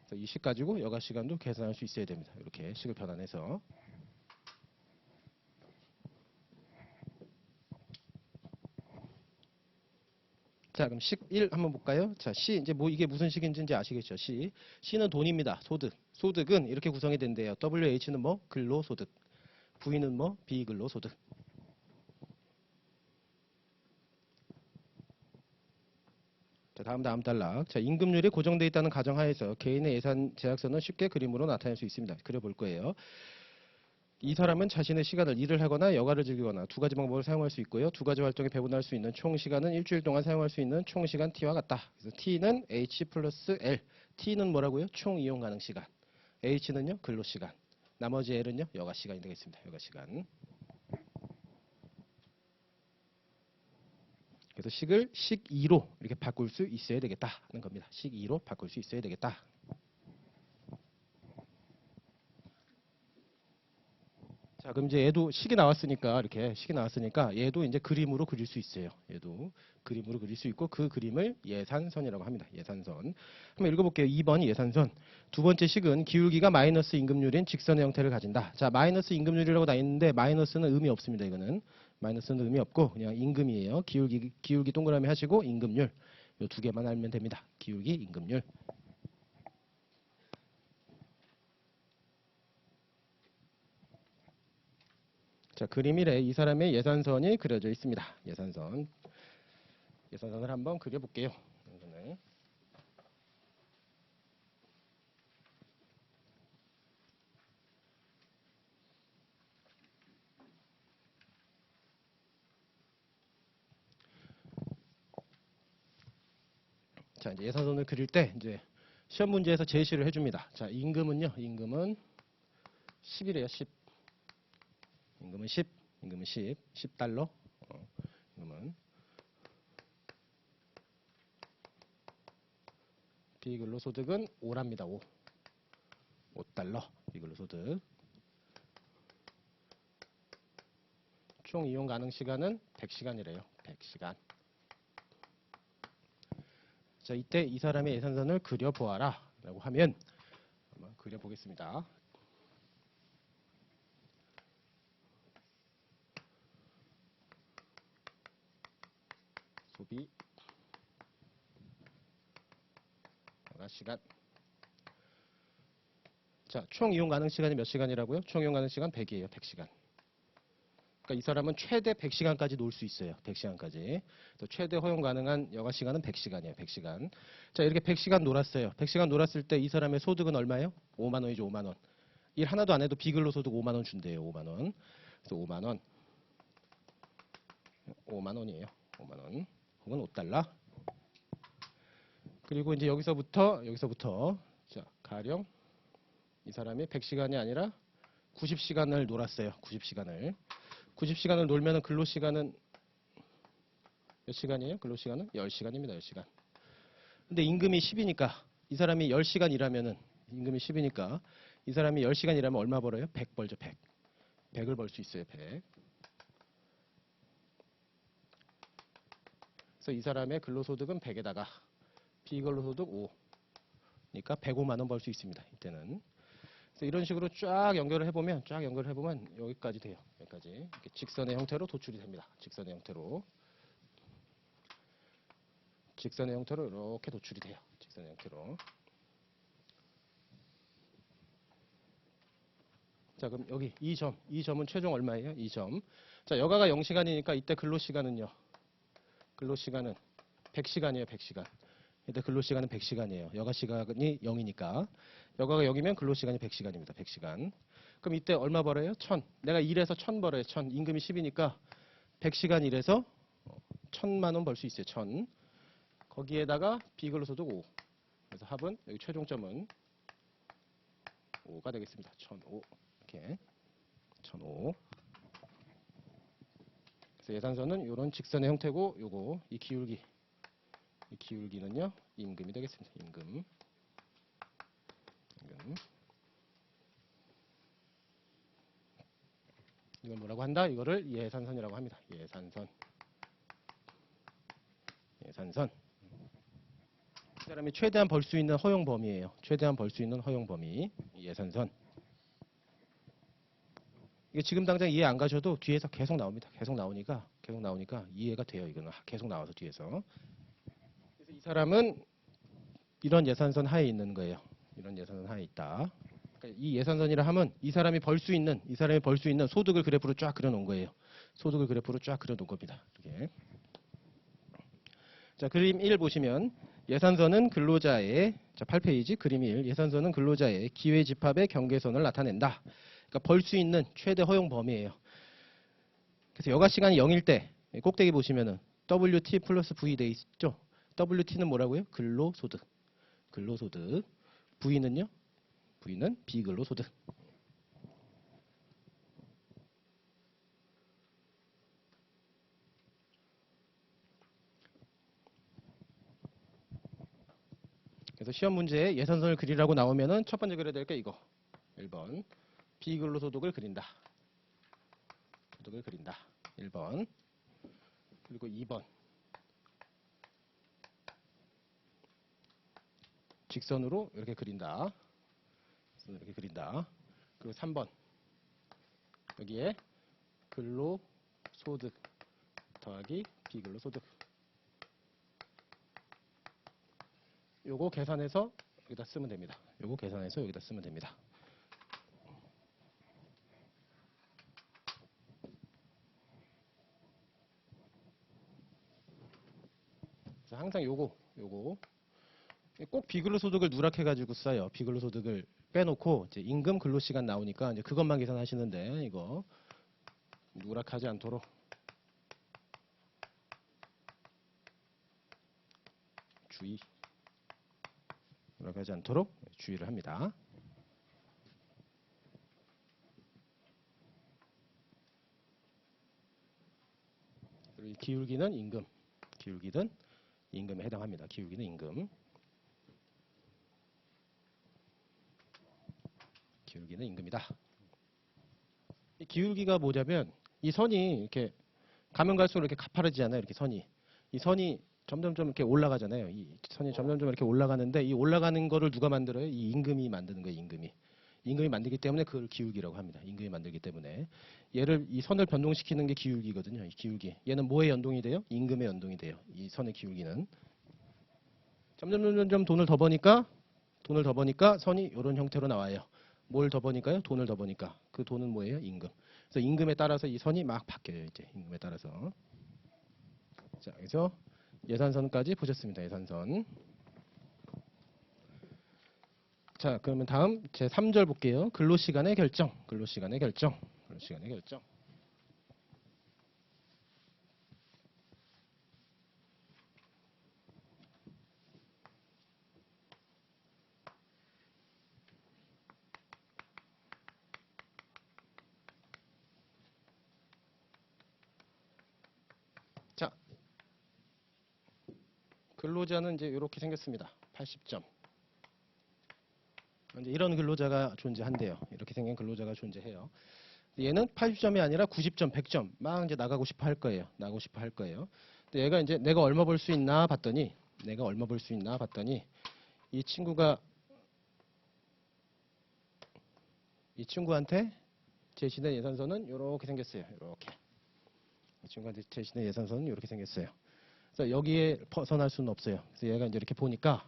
그래서 이 식 가지고 여가시간도 계산할 수 있어야 됩니다. 이렇게 식을 변환해서. 자, 그럼 식 1 한번 볼까요? 자, C 이제 이게 무슨 식인지 이제 아시겠죠? C는 돈입니다. 소득. 소득은 이렇게 구성이 된대요. WH는 뭐? 근로소득. V는 뭐? 비근로소득. 자, 다음 단락. 자, 임금률이 고정되어 있다는 가정하에서 개인의 예산 제약선은 쉽게 그림으로 나타낼 수 있습니다. 그려볼 거예요. 이 사람은 자신의 시간을 일을 하거나 여가를 즐기거나 두 가지 방법을 사용할 수 있고요. 두 가지 활동에 배분할 수 있는 총 시간은 일주일 동안 사용할 수 있는 총 시간 T와 같다. 그래서 T는 H 플러스 L. T는 뭐라고요? 총 이용 가능 시간. H는요? 근로 시간. 나머지 L은요? 여가 시간이 되겠습니다. 여가 시간. 그래서 식을 식 2로 이렇게 바꿀 수 있어야 되겠다는 겁니다. 식 2로 바꿀 수 있어야 되겠다. 자, 그럼 이제 얘도 식이 나왔으니까 얘도 이제 그림으로 그릴 수 있어요. 얘도 그림으로 그릴 수 있고 그 그림을 예산선이라고 합니다. 예산선. 한번 읽어볼게요. 2번 예산선. 두 번째 식은 기울기가 마이너스 임금률인 직선의 형태를 가진다. 자, 마이너스 임금률이라고 나 있는데 마이너스는 의미 없습니다. 이거는 마이너스는 의미 없고 그냥 임금이에요. 기울기 동그라미 하시고 임금률. 이 두 개만 알면 됩니다. 기울기, 임금률. 자, 그림이래. 이 사람의 예산선이 그려져 있습니다. 예산선을 한번 그려볼게요. 예산선을. 자, 이제 예산선을 그릴 때 이제 시험 문제에서 제시를 해줍니다. 자, 임금은요. 임금은 10이래요. 10. 임금은 10. 임금은 10. 10달러. 임금은 비근로소득은 5랍니다. 5. 5달러. 비근로소득. 총 이용 가능 시간은 100시간이래요. 100시간. 자, 이때 이 사람의 예산선을 그려보아라 라고 하면 한번 그려보겠습니다. 소비 여가 시간. 자, 총 이용 가능 시간이 몇 시간이라고요? 총 이용 가능 시간 100이에요. 100시간. 그러니까 이 사람은 최대 100시간까지 놀 수 있어요. 100시간까지. 또 최대 허용 가능한 여가 시간은 100시간이에요. 100시간. 자, 이렇게 100시간 놀았어요. 100시간 놀았을 때 이 사람의 소득은 얼마예요? 5만 원이죠. 5만 원. 일 하나도 안 해도 비근로소득 5만 원 준대요. 5만 원. 그래서 5만 원. 5만 원이에요. 5만 원. 혹은 5달러. 그리고 이제 여기서부터 자, 가령 이 사람이 100시간이 아니라 90시간을 놀았어요. 90시간을 놀면은 근로시간은 몇 시간이에요? 근로시간은 10시간입니다. 10시간. 근데 임금이 10이니까 이 사람이 10시간 일하면은 임금이 10이니까 이 사람이 10시간 일하면 얼마 벌어요? 100 벌죠. 100. 100을 벌 수 있어요. 100. 그래서 이 사람의 근로소득은 100에다가 비근로소득 5. 그러니까 105만 원 벌 수 있습니다. 이때는. 그래서 이런 식으로 쫙 연결을 해보면 여기까지 돼요. 여기까지 이렇게 직선의 형태로 도출이 됩니다. 직선의 형태로 이렇게 도출이 돼요. 직선의 형태로. 자, 그럼 여기 이 점은 최종 얼마예요? 2점. 자, 여가가 0시간이니까 이때 근로시간은요. 근로시간은 100시간이에요. 100시간. 이때 근로시간은 100시간이에요. 여가시간이 0이니까. 여가가 0이면 근로시간이 100시간입니다. 100시간. 그럼 이때 얼마 벌어요? 1000. 내가 일해서 1000 벌어요. 1000. 임금이 10이니까 100시간 일해서 1000만 원 벌 수 있어요. 1000. 거기에다가 비근로소득 5. 그래서 합은 여기 최종점은 5가 되겠습니다. 1005. 이렇게 1005. 그래서 예산서는 이런 직선의 형태고 요거 이 기울기는요. 임금이 되겠습니다. 임금. 이걸 뭐라고 한다? 이거를 예산선이라고 합니다. 예산선. 이 사람이 최대한 벌 수 있는 허용 범위예요. 최대한 벌 수 있는 허용 범위. 예산선. 이게 지금 당장 이해 안 가셔도 뒤에서 계속 나옵니다. 계속 나오니까 이해가 돼요. 이거는 계속 나와서 뒤에서. 그래서 이 사람은 이런 예산선 하에 있는 거예요. 이런 예산선 하에 있다. 그러니까 이 예산선이라 하면 이 사람이 벌 수 있는 소득을 그래프로 쫙 그려놓은 거예요. 소득을 그래프로 쫙 그려놓은 겁니다. 이렇게. 자, 그림 1 보시면 예산선은 근로자의 8페이지 그림 1 예산선은 근로자의 기회 집합의 경계선을 나타낸다. 그러니까 벌 수 있는 최대 허용 범위예요. 그래서 여가 시간이 0일 때 꼭대기 보시면은 WT 플러스 V 돼 있죠. WT는 뭐라고요? 근로소득. V는요? V는 비근로소득. 그래서 시험 문제에 예산선을 그리라고 나오면은 첫 번째 그려야 될 게 이거. 1번. 비근로소득을 그린다. 1번. 그리고 2번. 직선으로 이렇게 그린다. 그리고 3번. 여기에 근로소득 더하기 비근로소득. 요거 계산해서 여기다 쓰면 됩니다. 그래서 항상 요거 꼭 비근로소득을 누락해가지고 써요. 비근로소득을 빼놓고 이제 임금 근로시간 나오니까 이제 그것만 계산하시는데 이거 누락하지 않도록 주의를 합니다. 그리고 이 기울기는 임금에 해당합니다. 기울기는 임금. 기울기는 임금이다. 이 기울기가 뭐냐면 이 선이 이렇게 가면 갈수록 이렇게 가파르지않아요. 이렇게 이 선이 점점점 이렇게 올라가잖아요. 이 선이 점점점 이렇게 올라가는데 이 올라가는 거를 누가 만들어요? 이 임금이 만드는 거예요. 임금이 만들기 때문에 그걸 기울기라고 합니다. 임금이 만들기 때문에 이 선을 변동시키는 게 기울기거든요. 이 기울기. 얘는 뭐에 연동이 돼요? 임금에 연동이 돼요. 이 선의 기울기는 점점 돈을 더 버니까 돈을 더 버니까 선이 이런 형태로 나와요. 뭘 더 버니까요? 돈을 더 버니까. 그 돈은 뭐예요? 임금. 그래서 임금에 따라서 이 선이 막 바뀌어요. 이제 임금에 따라서. 자, 그래서 예산선까지 보셨습니다. 예산선. 자, 그러면 다음 제 3절 볼게요. 근로시간의 결정. 근로시간의 결정. 근로시간의 결정. 자, 근로자는 이제 이렇게 생겼습니다. 80점. 이제 이런 근로자가 존재한대요. 이렇게 생긴 근로자가 존재해요. 얘는 80점이 아니라 90점, 100점 막 이제 나가고 싶어 할 거예요. 나가고 싶어 할 거예요. 근데 얘가 이제 내가 얼마 벌 수 있나 봤더니 이 친구가 이 친구한테 제시된 예산서는 이렇게 생겼어요. 이렇게. 이 친구한테 제시된 예산서는 이렇게 생겼어요. 그래서 여기에 벗어날 수는 없어요. 그래서 얘가 이제 이렇게 보니까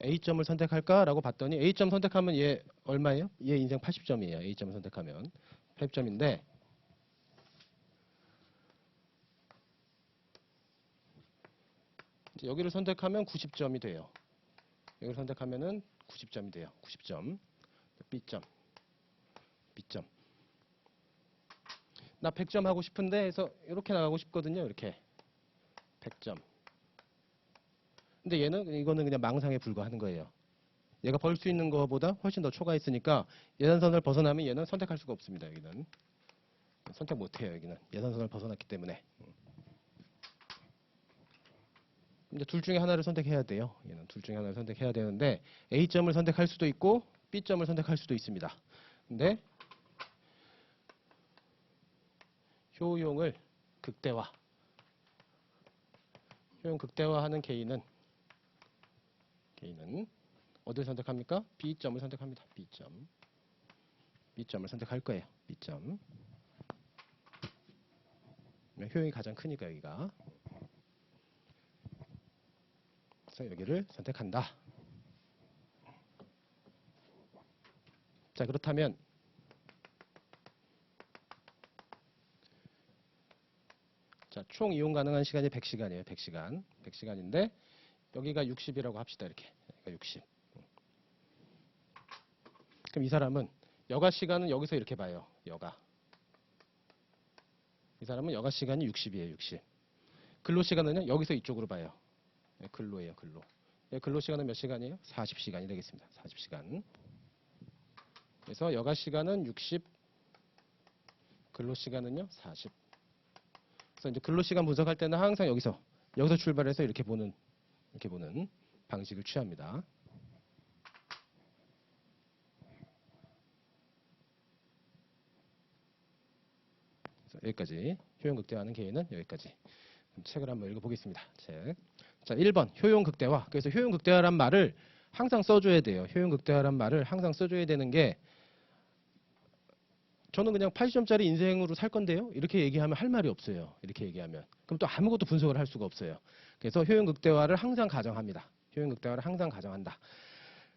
A점을 선택할까라고 봤더니 A점 선택하면 얘 얼마예요? 얘 인생 80점이에요. A점을 선택하면 80점인데 이제 여기를 선택하면 90점이 돼요. 여기를 선택하면은 90점이 돼요. 90점. B점. B점. 나 100점 하고 싶은데 해서 이렇게 나가고 싶거든요. 이렇게. 100점. 근데 얘는 이거는 그냥 망상에 불과한 거예요. 얘가 벌 수 있는 것보다 훨씬 더 초과했으니까 예산선을 벗어나면 얘는 선택할 수가 없습니다. 여기는. 선택 못해요. 여기는. 예산선을 벗어났기 때문에. 이제 둘 중에 하나를 선택해야 돼요. 얘는 둘 중에 하나를 선택해야 되는데 A점을 선택할 수도 있고 B점을 선택할 수도 있습니다. 근데 효용을 극대화. 효용 극대화하는 개인은 어디를 선택합니까? B점을 선택합니다. B점. B점을 선택할 거예요. B점. 효용이 가장 크니까 여기가. 그래서 여기를 선택한다. 자, 그렇다면 자, 총 이용 가능한 시간이 100시간이에요. 100시간. 100시간인데 여기가 60이라고 합시다. 이렇게. 여기가 60. 그럼 이 사람은 여가 시간은 여기서 이렇게 봐요. 여가. 이 사람은 여가 시간이 60이에요. 60. 근로 시간은요. 여기서 이쪽으로 봐요. 근로예요. 근로. 근로 시간은 몇 시간이에요? 40시간이 되겠습니다. 40시간. 그래서 여가 시간은 60, 근로 시간은요 40. 그래서 이제 근로 시간 분석할 때는 항상 여기서 출발해서 이렇게 보는 방식을 취합니다. 그래서 여기까지 효용 극대화하는 개인은 여기까지. 책을 한번 읽어보겠습니다. 책. 자, 1번 효용 극대화. 그래서 효용 극대화란 말을 항상 써줘야 돼요. 효용 극대화란 말을 항상 써줘야 되는 게 저는 그냥 80점짜리 인생으로 살 건데요. 이렇게 얘기하면 할 말이 없어요. 이렇게 얘기하면. 그럼 또 아무것도 분석을 할 수가 없어요. 그래서 효용 극대화를 항상 가정합니다. 효용 극대화를 항상 가정한다.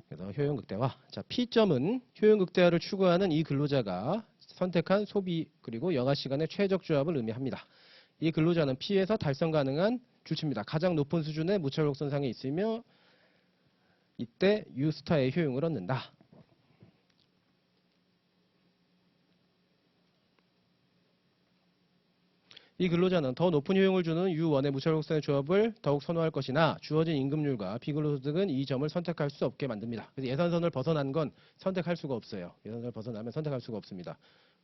그래서 효용 극대화. 자, P점은 효용 극대화를 추구하는 이 근로자가 선택한 소비 그리고 여가 시간의 최적 조합을 의미합니다. 이 근로자는 P에서 달성 가능한 수치입니다. 가장 높은 수준의 무차별곡선상에 있으며 이때 U 스타의 효용을 얻는다. 이 근로자는 더 높은 효용을 주는 U1의 무차별곡선의 조합을 더욱 선호할 것이나 주어진 임금률과 비근로소득은 이 점을 선택할 수 없게 만듭니다. 그래서 예산선을 벗어난 건 선택할 수가 없어요. 예산선을 벗어나면 선택할 수가 없습니다.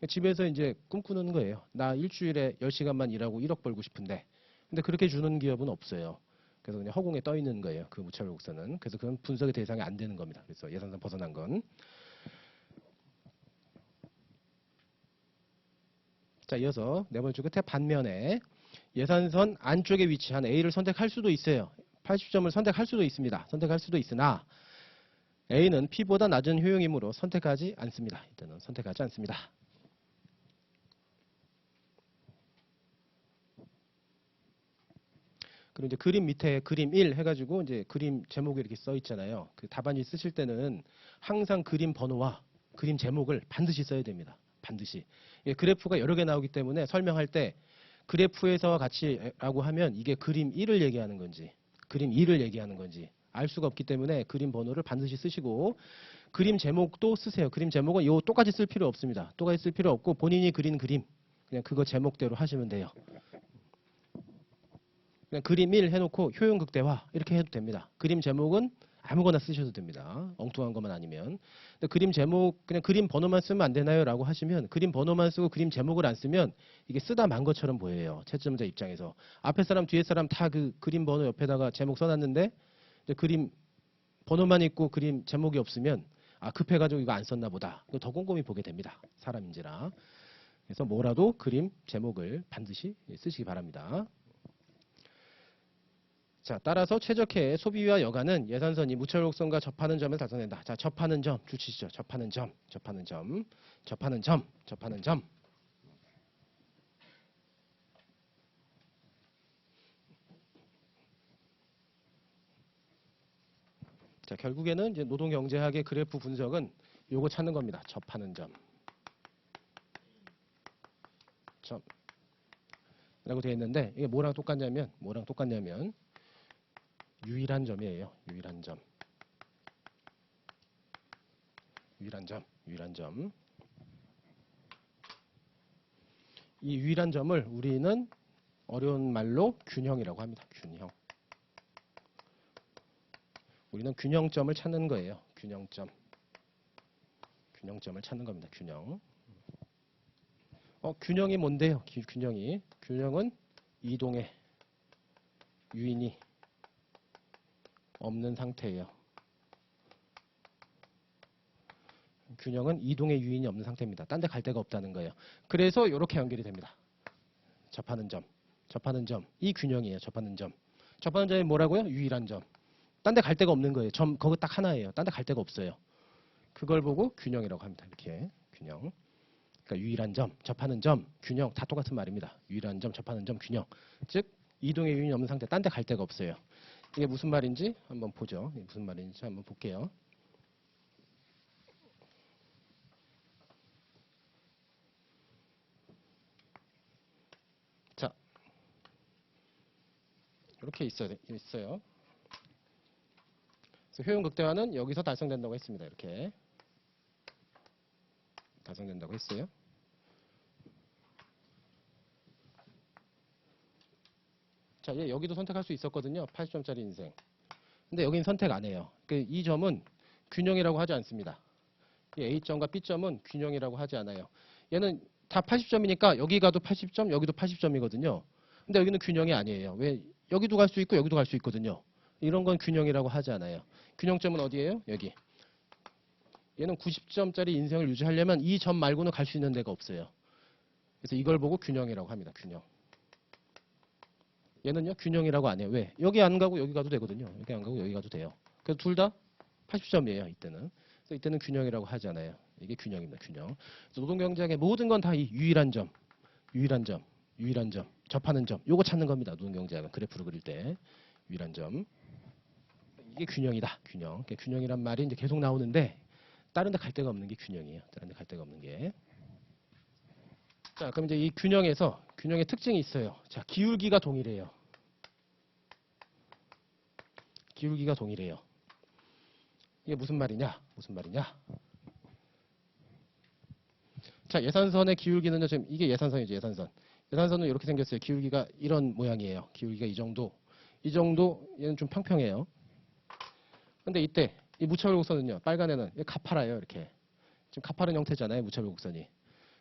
집에서 이제 꿈꾸는 거예요. 나 일주일에 10시간만 일하고 1억 벌고 싶은데. 근데 그렇게 주는 기업은 없어요. 그래서 그냥 허공에 떠 있는 거예요. 그 무차별곡선은. 그래서 그건 분석의 대상이 안 되는 겁니다. 그래서 예산선 벗어난 건. 자, 이어서 네 번째 끝에 반면에 예산선 안쪽에 위치한 A를 선택할 수도 있어요. 80점을 선택할 수도 있습니다. 선택할 수도 있으나 A는 P보다 낮은 효용이므로 선택하지 않습니다. 이때는 선택하지 않습니다. 그리고 이제 그림 밑에 그림 1 해가지고 이제 그림 제목이 이렇게 써 있잖아요. 그 답안지 쓰실 때는 항상 그림 번호와 그림 제목을 반드시 써야 됩니다. 반드시. 예, 그래프가 여러 개 나오기 때문에 설명할 때 그래프에서 같이라고 하면 이게 그림 1을 얘기하는 건지 그림 2를 얘기하는 건지 알 수가 없기 때문에 그림 번호를 반드시 쓰시고 그림 제목도 쓰세요. 그림 제목은 요 똑같이 쓸 필요 없습니다. 똑같이 쓸 필요 없고 본인이 그린 그림 그냥 그거 제목대로 하시면 돼요. 그냥 그림 1 해놓고 효용 극대화 이렇게 해도 됩니다. 그림 제목은 아무거나 쓰셔도 됩니다. 엉뚱한 것만 아니면. 근데 그림 제목 그냥 그림 번호만 쓰면 안 되나요? 라고 하시면 그림 번호만 쓰고 그림 제목을 안 쓰면 이게 쓰다 만 것처럼 보여요. 채점자 입장에서. 앞에 사람 뒤에 사람 다 그 그림 번호 옆에다가 제목 써놨는데 이제 그림 번호만 있고 그림 제목이 없으면 아 급해가지고 이거 안 썼나 보다. 더 꼼꼼히 보게 됩니다. 사람인지라. 그래서 뭐라도 그림 제목을 반드시 쓰시기 바랍니다. 자, 따라서 최적의 소비와 여가는 예산선이 무차별곡선과 접하는 점을 달성된다. 자, 접하는 점 주치시죠. 접하는 점, 접하는 점, 접하는 점, 접하는 점. 자, 결국에는 이제 노동경제학의 그래프 분석은 요거 찾는 겁니다. 접하는 점. 점. 라고 되어 있는데 이게 뭐랑 똑같냐면 유일한 점이에요. 유일한 점. 유일한 점. 유일한 점. 이 유일한 점을 우리는 어려운 말로 균형이라고 합니다. 균형. 우리는 균형점을 찾는 거예요. 균형점. 균형점을 찾는 겁니다. 균형. 균형이 뭔데요? 균형이. 균형은 이동의 유인이 없는 상태예요. 균형은 이동의 유인이 없는 상태입니다. 딴 데 갈 데가 없다는 거예요. 그래서 이렇게 연결이 됩니다. 접하는 점. 접하는 점. 이 균형이에요. 접하는 점. 접하는 점이 뭐라고요? 유일한 점. 딴 데 갈 데가 없는 거예요. 점, 그거 딱 하나예요. 딴 데 갈 데가 없어요. 그걸 보고 균형이라고 합니다. 이렇게. 균형. 그러니까 유일한 점, 접하는 점, 균형 다 똑같은 말입니다. 유일한 점, 접하는 점, 균형. 즉 이동의 유인이 없는 상태, 딴 데 갈 데가 없어요. 이게 무슨 말인지 한번 보죠. 이게 무슨 말인지 한번 볼게요. 자, 이렇게 있어요. 그래서 효용 극대화는 여기서 달성된다고 했습니다. 이렇게 달성된다고 했어요. 자, 얘 여기도 선택할 수 있었거든요. 80점짜리 인생. 근데 여기는 선택 안 해요. 이 점은 균형이라고 하지 않습니다. 이 A점과 B점은 균형이라고 하지 않아요. 얘는 다 80점이니까 여기 가도 80점, 여기도 80점이거든요. 근데 여기는 균형이 아니에요. 왜? 여기도 갈 수 있고 여기도 갈 수 있거든요. 이런 건 균형이라고 하지 않아요. 균형점은 어디예요? 여기. 얘는 90점짜리 인생을 유지하려면 이 점 말고는 갈 수 있는 데가 없어요. 그래서 이걸 보고 균형이라고 합니다. 균형. 얘는요 균형이라고 안 해요. 왜? 여기 안 가고 여기 가도 되거든요. 여기 안 가고 여기 가도 돼요. 그래서 둘 다 80점이에요. 이때는. 그래서 이때는 균형이라고 하지 않아요. 이게 균형입니다. 균형. 노동경제학의 모든 건 다 이 유일한 점, 유일한 점, 유일한 점, 접하는 점. 요거 찾는 겁니다. 노동경제학은 그래프를 그릴 때 유일한 점. 이게 균형이다. 균형. 균형이란 말이 이제 계속 나오는데 다른 데 갈 데가 없는 게 균형이에요. 다른 데 갈 데가 없는 게. 자, 그럼 이제 이 균형에서 균형의 특징이 있어요. 자, 기울기가 동일해요. 기울기가 동일해요. 이게 무슨 말이냐? 무슨 말이냐? 자, 예산선의 기울기는요. 지금 이게 예산선이죠. 예산선. 예산선은 이렇게 생겼어요. 기울기가 이런 모양이에요. 기울기가 이 정도. 이 정도 얘는 좀 평평해요. 근데 이때 이 무차별 곡선은요. 빨간 애는 가파라요. 이렇게. 지금 가파른 형태잖아요. 무차별 곡선이.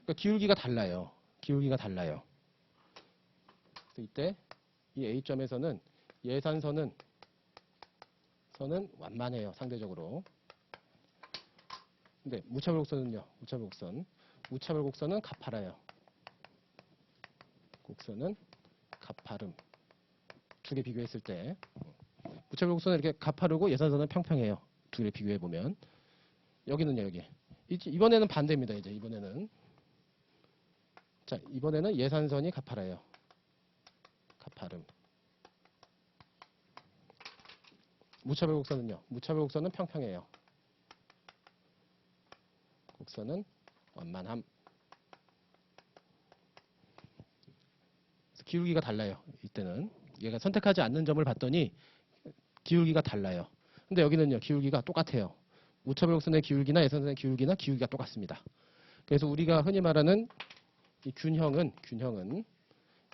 그러니까 기울기가 달라요. 기울기가 달라요. 이때 이 A점에서는 예산선은 완만해요. 상대적으로. 근데 무차별곡선은요. 무차별곡선은 가파라요. 곡선은 가파름. 두 개 비교했을 때 무차별곡선은 이렇게 가파르고 예산선은 평평해요. 두 개 비교해 보면 여기는요. 여기. 이번에는 반대입니다. 이제 이번에는 자, 이번에는 예산선이 가파라요. 가파름. 무차별 곡선은요. 무차별 곡선은 평평해요. 곡선은 완만함. 기울기가 달라요. 이때는 얘가 선택하지 않는 점을 봤더니 기울기가 달라요. 근데 여기는요. 기울기가 똑같아요. 무차별 곡선의 기울기나 예선선의 기울기나 기울기가 똑같습니다. 그래서 우리가 흔히 말하는 이 균형은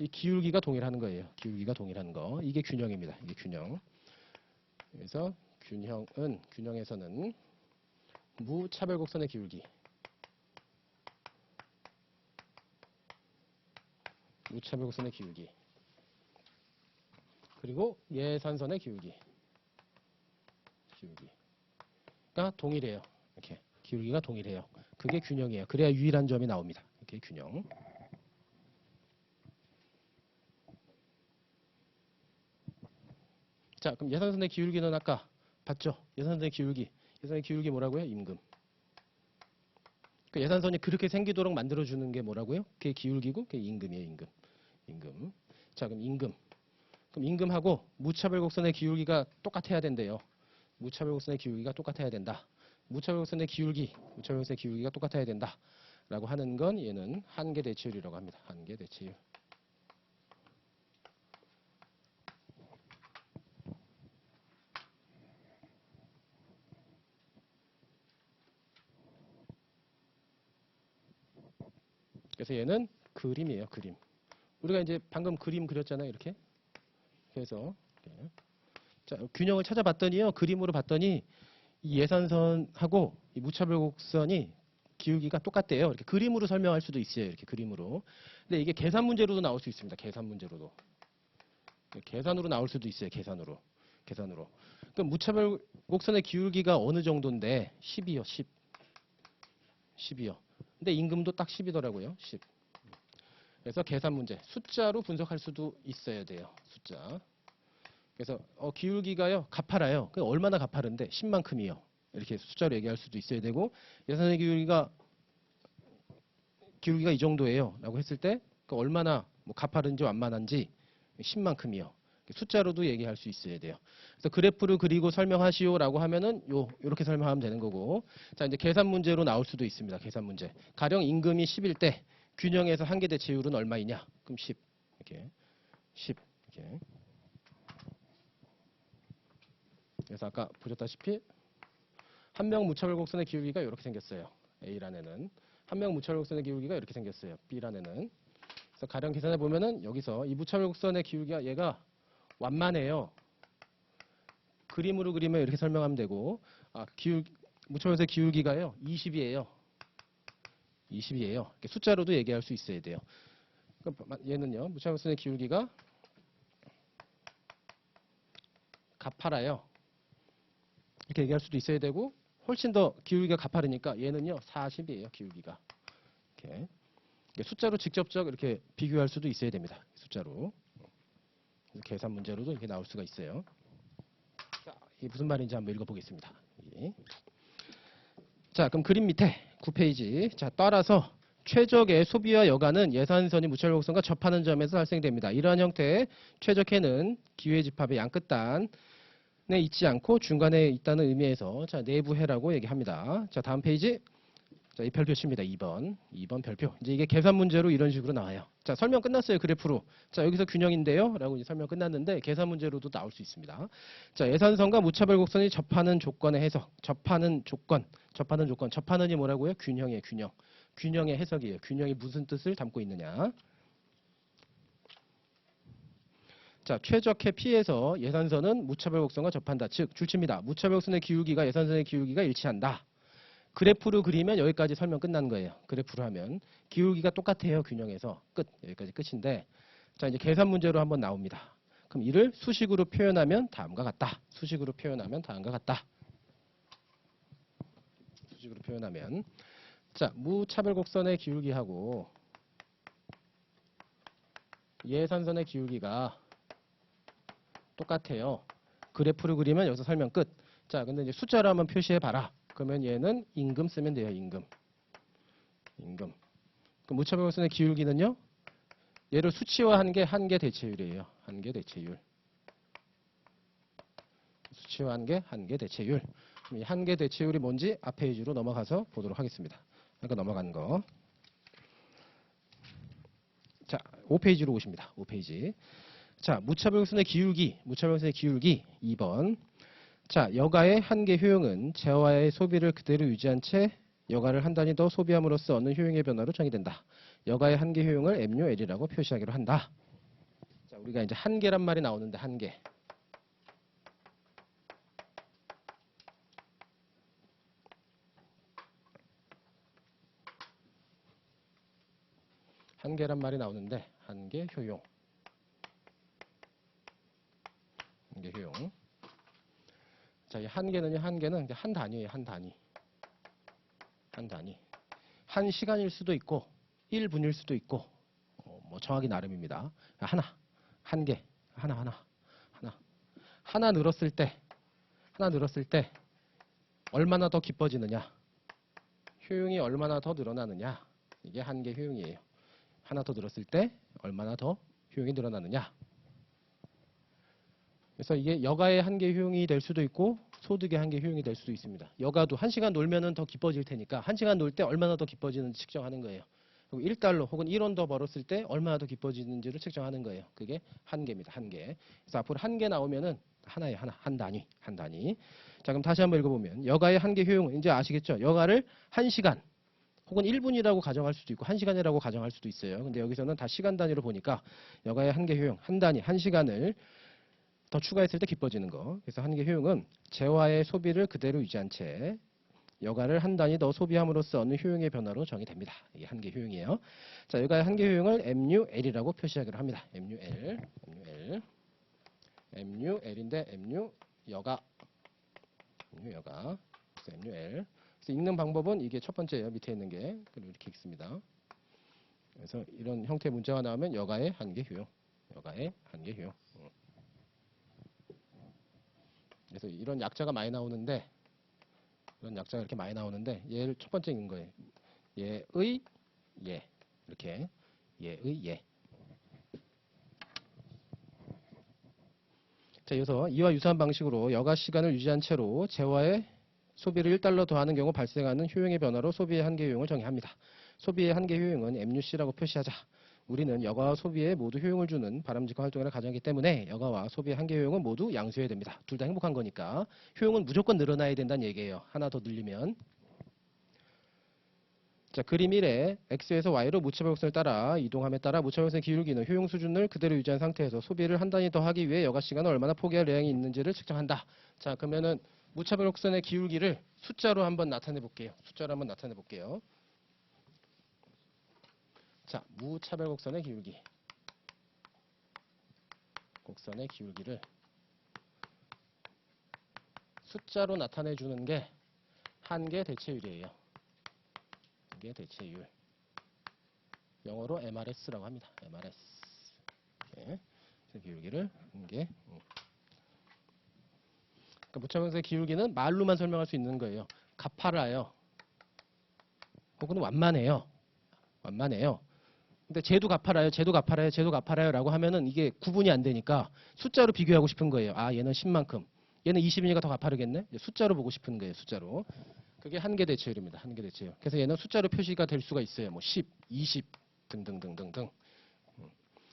이 기울기가 동일하는 거예요. 기울기가 동일한 거. 이게 균형입니다. 이게 균형. 그래서 균형에서는 무차별 곡선의 기울기, 무차별 곡선의 기울기, 그리고 예산선의 기울기가 동일해요. 이렇게 기울기가 동일해요. 그게 균형이에요. 그래야 유일한 점이 나옵니다. 이게 균형. 자, 그럼 예산선의 기울기는 아까 봤죠? 예산선의 기울기 뭐라고요? 임금. 그 예산선이 그렇게 생기도록 만들어주는 게 뭐라고요? 그게 기울기고 그게 임금이에요. 임금. 자, 그럼 임금하고 무차별 곡선의 기울기가 똑같아야 된대요. 무차별 곡선의 기울기가 똑같아야 된다. 무차별 곡선의 기울기가 똑같아야 된다. 라고 하는 건 얘는 한계 대체율이라고 합니다. 한계 대체율. 그래서 얘는 그림이에요. 그림. 우리가 이제 방금 그림 그렸잖아요. 이렇게. 그래서 자, 균형을 찾아봤더니요. 그림으로 봤더니 이 예산선하고 이 무차별 곡선이 기울기가 똑같대요. 이렇게 그림으로 설명할 수도 있어요. 이렇게 그림으로. 근데 이게 계산 문제로도 나올 수 있습니다. 계산 문제로도. 계산으로 나올 수도 있어요. 계산으로. 그럼 무차별 곡선의 기울기가 어느 정도인데 10이요. 10이요. 근데 임금도 딱 10이더라고요. 10. 그래서 계산 문제. 숫자로 분석할 수도 있어야 돼요. 숫자. 그래서 기울기가요. 가파라요. 얼마나 가파른데 10만큼이요. 이렇게 숫자로 얘기할 수도 있어야 되고 예산의 기울기가 이 정도예요. 라고 했을 때 얼마나 뭐 가파른지 완만한지 10만큼이요. 숫자로도 얘기할 수 있어야 돼요. 그래서 그래프를 그리고 설명하시오라고 하면은 요렇게 설명하면 되는 거고. 자, 이제 계산 문제로 나올 수도 있습니다. 계산 문제. 가령 임금이 10일 때 균형에서 한계 대체율은 얼마이냐? 그럼 10. 이렇게. 10. 이렇게. 그래서 아까 보셨다시피 한 명 무차별 곡선의 기울기가 이렇게 생겼어요. A란에는. 한 명 무차별 곡선의 기울기가 이렇게 생겼어요. B란에는. 그래서 가령 계산해 보면은 여기서 이 무차별 곡선의 기울기가 얘가 완만해요. 그림으로 그리면 이렇게 설명하면 되고 무차별 곡선의 기울기가요. 20이에요. 20이에요. 숫자로도 얘기할 수 있어야 돼요. 얘는요. 무차별 곡선의 기울기가 가파라요. 이렇게 얘기할 수도 있어야 되고 훨씬 더 기울기가 가파르니까 얘는요. 40이에요. 기울기가. 이렇게. 숫자로 직접적 이렇게 비교할 수도 있어야 됩니다. 숫자로. 계산 문제로도 이렇게 나올 수가 있어요. 자, 이게 무슨 말인지 한번 읽어보겠습니다. 자, 그럼 그림 밑에 9페이지. 자, 따라서 최적의 소비와 여가는 예산선이 무차별 곡선과 접하는 점에서 발생됩니다. 이러한 형태의 최적해는 기회집합의 양끝단에 있지 않고 중간에 있다는 의미에서 자, 내부해라고 얘기합니다. 자, 다음 페이지. 자, 이 별표치입니다. 2번 별표. 이제 이게 계산 문제로 이런 식으로 나와요. 자, 설명 끝났어요. 그래프로. 자, 여기서 균형인데요. 라고 이제 설명 끝났는데 계산 문제로도 나올 수 있습니다. 자, 예산선과 무차별 곡선이 접하는 조건의 해석. 접하는이 뭐라고요? 균형이에요. 균형의 해석이에요. 균형이 무슨 뜻을 담고 있느냐. 자, 최적해 P에서 예산선은 무차별 곡선과 접한다. 즉, 줄칩니다. 무차별 곡선의 기울기가 예산선의 기울기가 일치한다. 그래프로 그리면 여기까지 설명 끝난 거예요. 그래프로 하면 기울기가 똑같아요. 균형에서 끝. 여기까지 끝인데 자, 이제 계산 문제로 한번 나옵니다. 그럼 이를 수식으로 표현하면 다음과 같다. 수식으로 표현하면 자, 무차별 곡선의 기울기하고 예산선의 기울기가 똑같아요. 그래프로 그리면 여기서 설명 끝. 자, 근데 이제 숫자로 한번 표시해 봐라. 그러면 얘는 임금 쓰면 돼요. 임금. 그럼 무차별 곡선의 기울기는요. 얘를 수치화한 게 한계 대체율이에요. 한계 대체율. 수치와 한계 대체율. 이 한계 대체율이 뭔지 앞 페이지로 넘어가서 보도록 하겠습니다. 아까 넘어간 거. 자, 5페이지로 오십니다. 5페이지. 자, 무차별곡선의 기울기 2번. 자, 여가의 한계 효용은 재화의 소비를 그대로 유지한 채 여가를 한 단위 더 소비함으로써 얻는 효용의 변화로 정의된다. 여가의 한계 효용을 MUL이라고 표시하기로 한다. 자, 우리가 이제 한계란 말이 나오는데 한계. 한계란 말이 나오는데 한계 효용. 한계 효용. 자, 이 한계는 한 단위예요. 한 단위. 한 시간일 수도 있고 1분일 수도 있고 뭐 정하기 나름입니다. 한개 하나 늘었을 때 얼마나 더 깊어지느냐, 효용이 얼마나 더 늘어나느냐, 이게 한계 효용이에요. 하나 더 늘었을 때 얼마나 더 효용이 늘어나느냐. 그래서 이게 여가의 한계 효용이 될 수도 있고 소득의 한계 효용이 될 수도 있습니다. 여가도 1시간 놀면은 더 깊어질 테니까 1시간 놀 때 얼마나 더 깊어지는지 측정하는 거예요. 그리고 1달러 혹은 1원 더 벌었을 때 얼마나 더 깊어지는지를 측정하는 거예요. 그게 한계입니다. 한계. 그래서 앞으로 한계 나오면은 한 단위. 자, 그럼 다시 한번 읽어보면 여가의 한계 효용은 이제 아시겠죠? 여가를 1시간 혹은 1분이라고 가정할 수도 있고 1시간이라고 가정할 수도 있어요. 근데 여기서는 다 시간 단위로 보니까 여가의 한계 효용 한 단위 1시간을 더 추가했을 때 깊어지는 거. 그래서 한계 효용은 재화의 소비를 그대로 유지한 채 여가를 한 단위 더 소비함으로써 얻는 효용의 변화로 정의됩니다. 이게 한계 효용이에요. 자, 여가의 한계 효용을 MUL이라고 표시하기로 합니다. MUL인데 MU 여가. 그래서 MUL. 그래서 읽는 방법은 이게 첫 번째예요. 밑에 있는 게. 그리고 이렇게 읽습니다. 그래서 이런 형태의 문자가 나오면 여가의 한계 효용. 그래서 이런 약자가 많이 나오는데 이렇게 많이 나오는데 얘를 첫 번째 읽는 거예요. 얘의 예. 이렇게 얘의 예. 자, 이어서 이와 유사한 방식으로 여가 시간을 유지한 채로 재화의 소비를 1달러 더하는 경우 발생하는 효용의 변화로 소비의 한계 효용을 정의합니다. 소비의 한계 효용은 MUC라고 표시하자. 우리는 여가와 소비에 모두 효용을 주는 바람직한 활동이라 가정하기 때문에 여가와 소비의 한계 효용은 모두 양수해야 됩니다. 둘 다 행복한 거니까 효용은 무조건 늘어나야 된다는 얘기예요. 하나 더 늘리면. 자, 그림 1에 X에서 Y로 무차별곡선을 따라 이동함에 따라 무차별곡선의 기울기는 효용 수준을 그대로 유지한 상태에서 소비를 한 단위 더 하기 위해 여가 시간을 얼마나 포기할 의향이 있는지를 측정한다. 자, 그러면은 무차별곡선의 기울기를 숫자로 한번 나타내 볼게요. 자, 무차별곡선의 기울기를 숫자로 나타내 주는 게 한계 대체율이에요. 한계 대체율. 영어로 MRS라고 합니다. MRS. 이렇게 기울기를 한계. 그러니까 무차별곡선의 기울기는 말로만 설명할 수 있는 거예요. 가파라요. 혹은 완만해요. 근데 쟤도 가파라요 라고 하면은 이게 구분이 안 되니까 숫자로 비교하고 싶은 거예요. 아, 얘는 10만큼. 얘는 20이니까 더 가파르겠네? 숫자로 보고 싶은 거예요. 숫자로. 그게 한계 대체율입니다. 한계 대체율. 그래서 얘는 숫자로 표시가 될 수가 있어요. 뭐 10, 20 등등등등등.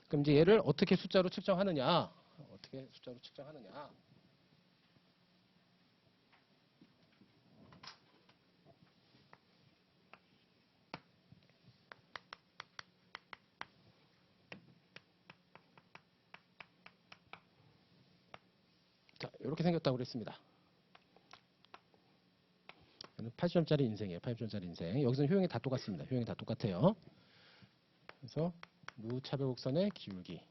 그럼 이제 얘를 어떻게 숫자로 측정하느냐? 자, 이렇게 생겼다고 그랬습니다. 80점짜리 인생이에요. 80점짜리 인생. 여기서는 효용이 다 똑같습니다. 효용이 다 똑같아요. 그래서 무차별곡선의 기울기.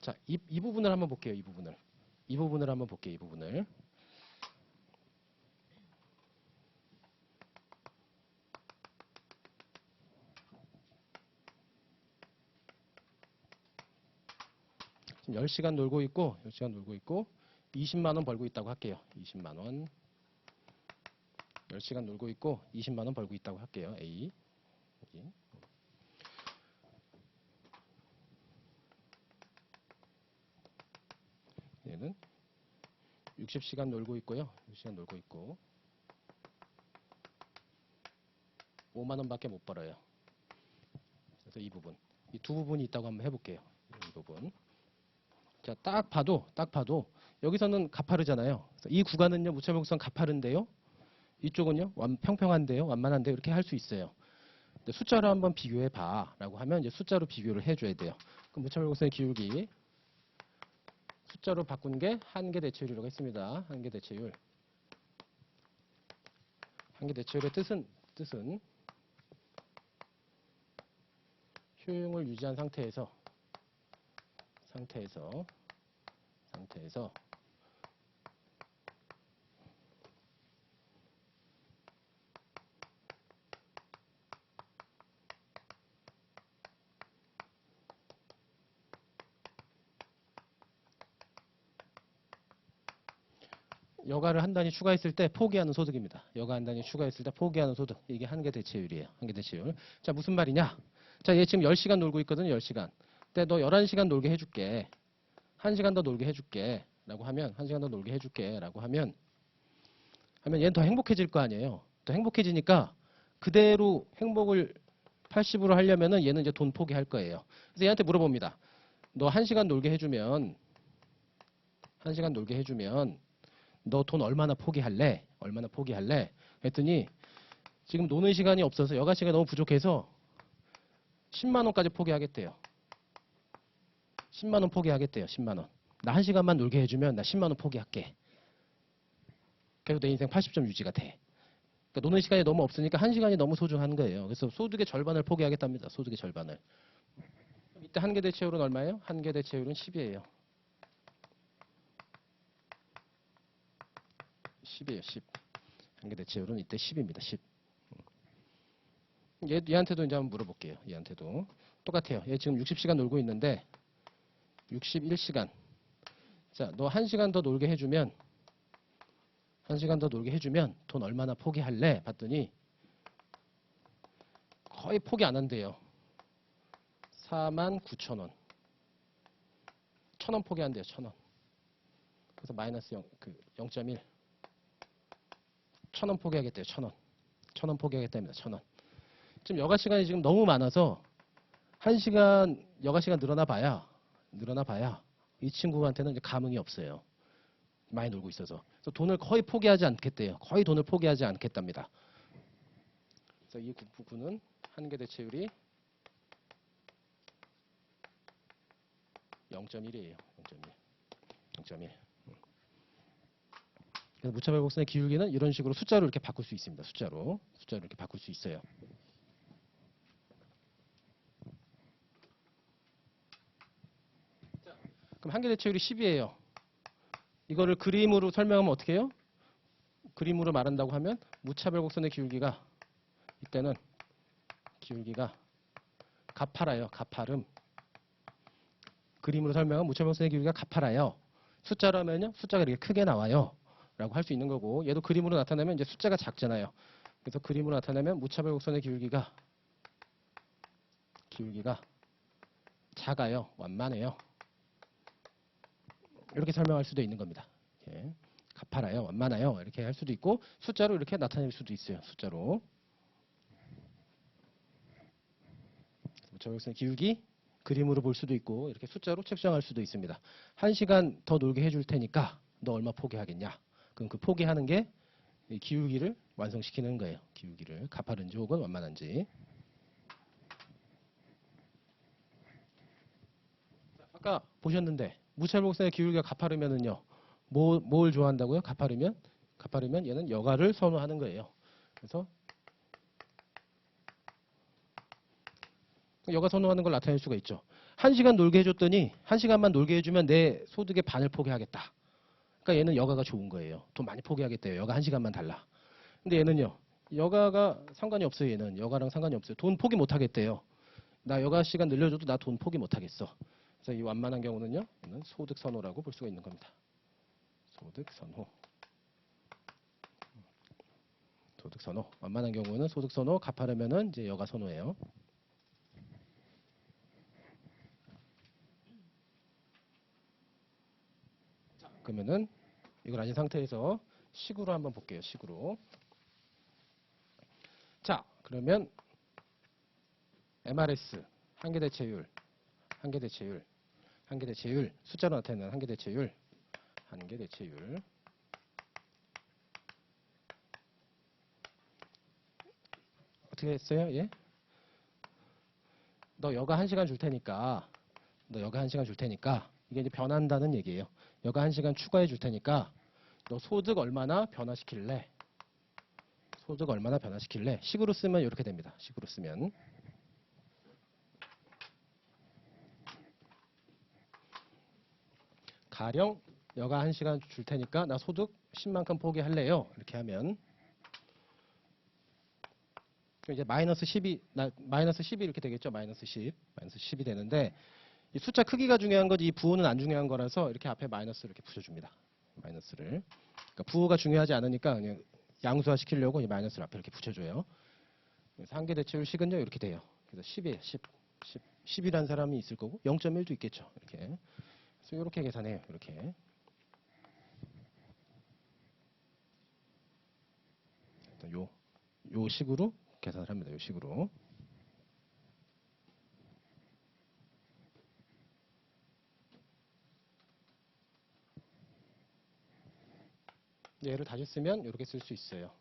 자, 이 부분을 한번 볼게요. 이 부분을 한번 볼게요. 지금 10시간 놀고 있고 20만 원 벌고 있다고 할게요. 20만 원. 10시간 놀고 있고 20만 원 벌고 있다고 할게요. A. 여기. 얘는 60시간 놀고 있고요. 60시간 놀고 있고 5만 원밖에 못 벌어요. 그래서 이 부분, 이 두 부분이 있다고 한번 해볼게요. 이 부분. 자, 딱 봐도 여기서는 가파르잖아요. 그래서 이 구간은요, 무차별곡선 가파른데요. 이쪽은요, 평평한데요, 완만한데요. 이렇게 할 수 있어요. 근데 숫자로 한번 비교해 봐라고 하면 이제 숫자로 비교를 해줘야 돼요. 그럼 무차별곡선의 기울기 숫자로 바꾼 게 한계 대체율이라고 했습니다. 한계 대체율. 한계 대체율의 뜻은 효용을 유지한 상태에서 여가를 한 단위 추가했을 때 포기하는 소득입니다. 여가 한 단위 추가했을 때 포기하는 소득. 이게 한계 대체율이에요. 한계 대체율. 자, 무슨 말이냐? 자, 얘 지금 10시간 놀고 있거든요. 10시간. 근데 너 11시간 놀게 해줄게. 1시간 더 놀게 해줄게. 라고 하면 1시간 더 놀게 해줄게. 라고 하면 얘는 더 행복해질 거 아니에요. 더 행복해지니까 그대로 행복을 80으로 하려면은 얘는 이제 돈 포기할 거예요. 그래서 얘한테 물어봅니다. 너 1시간 놀게 해주면 너 돈 얼마나 포기할래? 얼마나 포기할래? 했더니 지금 노는 시간이 없어서 여가 시간이 너무 부족해서 10만 원까지 포기하겠대요. 10만 원 포기하겠대요. 10만 원. 나 1시간만 놀게 해주면 나 10만 원 포기할게. 그래도 내 인생 80점 유지가 돼. 그러니까 노는 시간이 너무 없으니까 1시간이 너무 소중한 거예요. 그래서 소득의 절반을 포기하겠답니다. 소득의 절반을. 이때 한계 대체율은 얼마예요? 한계 대체율은 10이에요. 10이에요. 10. 한계 대체율은 이때 10입니다. 10. 얘한테도 이제 한번 물어볼게요. 얘한테도. 똑같아요. 얘 지금 60시간 놀고 있는데 61시간. 자, 너 1시간 더 놀게 해주면 1시간 더 놀게 해주면 돈 얼마나 포기할래? 봤더니 거의 포기 안 한대요. 49,000원. 1,000원 포기한대요. 1,000원. 그래서 마이너스 0.1. 1,000원 포기하겠대요. 1,000원. 1,000원 포기하겠답니다. 1,000원. 지금 여가 시간이 지금 너무 많아서 1시간 여가 시간 늘어나 봐야 이 친구한테는 이제 감흥이 없어요. 많이 놀고 있어서. 그래서 돈을 거의 포기하지 않겠대요. 거의 돈을 포기하지 않겠답니다. 그래서 이 부분은 한계 대체율이 0.1이에요. 0.1. 그래서 무차별 곡선의 기울기는 이런 식으로 숫자로 이렇게 바꿀 수 있습니다. 숫자로 이렇게 바꿀 수 있어요. 그럼 한계 대체율이 10이에요. 이거를 그림으로 설명하면 어떻게 해요? 그림으로 말한다고 하면 무차별 곡선의 기울기가 이때는 기울기가 가파라요. 가파름. 그림으로 설명하면 무차별 곡선의 기울기가 가파라요. 숫자로 하면요. 숫자가 이렇게 크게 나와요. 라고 할 수 있는 거고 얘도 그림으로 나타내면 이제 숫자가 작잖아요. 그래서 그림으로 나타내면 무차별 곡선의 기울기가 작아요. 완만해요. 이렇게 설명할 수도 있는 겁니다. 이렇게. 가파라요. 완만해요. 이렇게 할 수도 있고 숫자로 이렇게 나타낼 수도 있어요. 숫자로. 무차별 곡선의 기울기 그림으로 볼 수도 있고 이렇게 숫자로 측정할 수도 있습니다. 1시간 더 놀게 해줄 테니까 너 얼마 포기하겠냐? 그럼 그 포기하는 게 기울기를 완성시키는 거예요. 기울기를 가파른지 혹은 완만한지. 아까 보셨는데 무차별 곡선의 기울기가 가파르면은요. 뭘 좋아한다고요? 가파르면 얘는 여가를 선호하는 거예요. 그래서 여가 선호하는 걸 나타낼 수가 있죠. 1시간 놀게 해줬더니 1시간만 놀게 해주면 내 소득의 반을 포기하겠다. 그러니까 얘는 여가가 좋은 거예요. 돈 많이 포기하겠대요. 여가 1시간만 달라. 근데 얘는요. 여가가 상관이 없어요. 얘는 여가랑 상관이 없어요. 돈 포기 못 하겠대요. 나 여가 시간 늘려줘도 나 돈 포기 못 하겠어. 그래서 이 완만한 경우는요. 얘는 소득 선호라고 볼 수가 있는 겁니다. 소득 선호. 완만한 경우는 소득 선호, 가파르면은 이제 여가 선호예요. 그러면은 이걸 아닌 상태에서 식으로 한번 볼게요. 식으로. 자, 그러면 MRS 한계대체율, 한계대체율, 한계대체율, 숫자로 나타내는 한계대체율, 한계대체율. 어떻게 했어요? 예? 너 여가 1시간 줄 테니까, 너 여가 1시간 줄 테니까, 이게 이제 변한다는 얘기예요. 여가 1시간 추가해 줄 테니까, 너 소득 얼마나 변화시킬래? 소득 얼마나 변화시킬래? 식으로 쓰면 이렇게 됩니다. 식으로 쓰면. 가령 여가 1시간 줄 테니까 나 소득 10만큼 포기할래요. 이렇게 하면 그럼 이제 마이너스 10이 마이너스 10이 이렇게 되겠죠. 마이너스 10. 마이너스 10이 되는데 이 숫자 크기가 중요한 거지 이 부호는 안 중요한 거라서 이렇게 앞에 마이너스를 이렇게 붙여줍니다. 마이너스를. 그러니까 부호가 중요하지 않으니까 그냥 양수화 시키려고 이 마이너스를 앞에 이렇게 붙여줘요. 그래서 한계대체율 식은요 이렇게 돼요. 그래서 10이에요. 10이라는 사람이 있을 거고 0.1도 있겠죠. 이렇게. 그래서 이렇게 계산해요. 이렇게. 요 식으로 계산을 합니다. 요 식으로. 얘를 다시 쓰면 이렇게 쓸 수 있어요.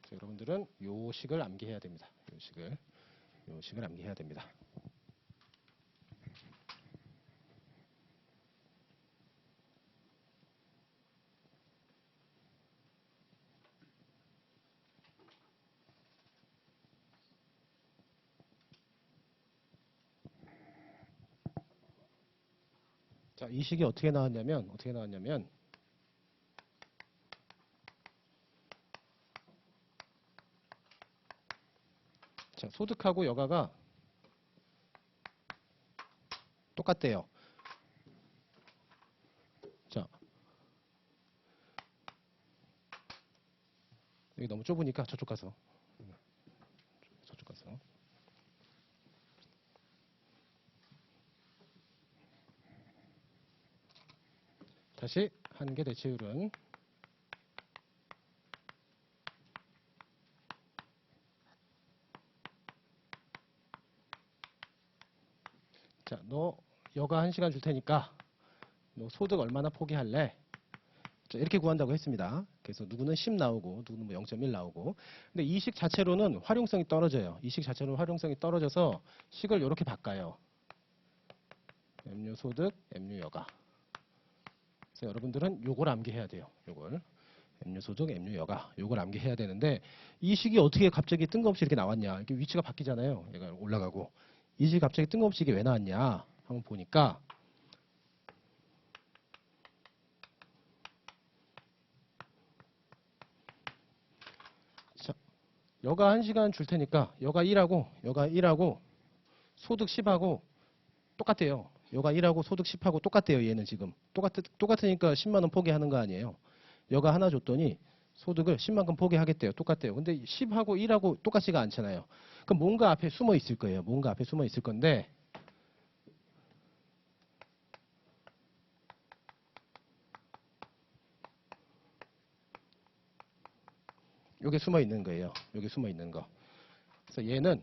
그래서 여러분들은 요 식을 암기해야 됩니다. 요 식을 암기해야 됩니다. 자, 이 식이 어떻게 나왔냐면 자, 소득하고 여가가 똑같대요. 자, 여기 너무 좁으니까 저쪽 가서 다시 한계대체율은 자, 너 여가 1시간 줄 테니까 너 소득 얼마나 포기할래? 자, 이렇게 구한다고 했습니다. 그래서 누구는 10 나오고 누구는 뭐 0.1 나오고. 근데 이 식 자체로는 활용성이 떨어져요. 이 식 자체로는 활용성이 떨어져서 식을 이렇게 바꿔요. M류 소득, M류 여가. 그래서 여러분들은 요걸 암기해야 돼요. 요걸. M류 소득, M류 여가. 요걸 암기해야 되는데 이 식이 어떻게 갑자기 뜬금없이 이렇게 나왔냐. 이렇게 위치가 바뀌잖아요. 얘가 올라가고. 이 식이 갑자기 뜬금없이 이게 왜 나왔냐. 한번 보니까 자, 여가 1시간 줄 테니까 여가 1하고 소득 10하고 똑같아요. 여가 1하고 소득 10하고 똑같대요. 얘는 지금. 똑같으니까 10만 원 포기하는 거 아니에요. 여가 하나 줬더니 소득을 10만큼 포기하겠대요. 똑같대요. 근데 10하고 1하고 똑같지가 않잖아요. 그럼 뭔가 앞에 숨어 있을 거예요. 뭔가 앞에 숨어 있을 건데 요게 숨어 있는 거예요. 요게 숨어 있는 거. 그래서 얘는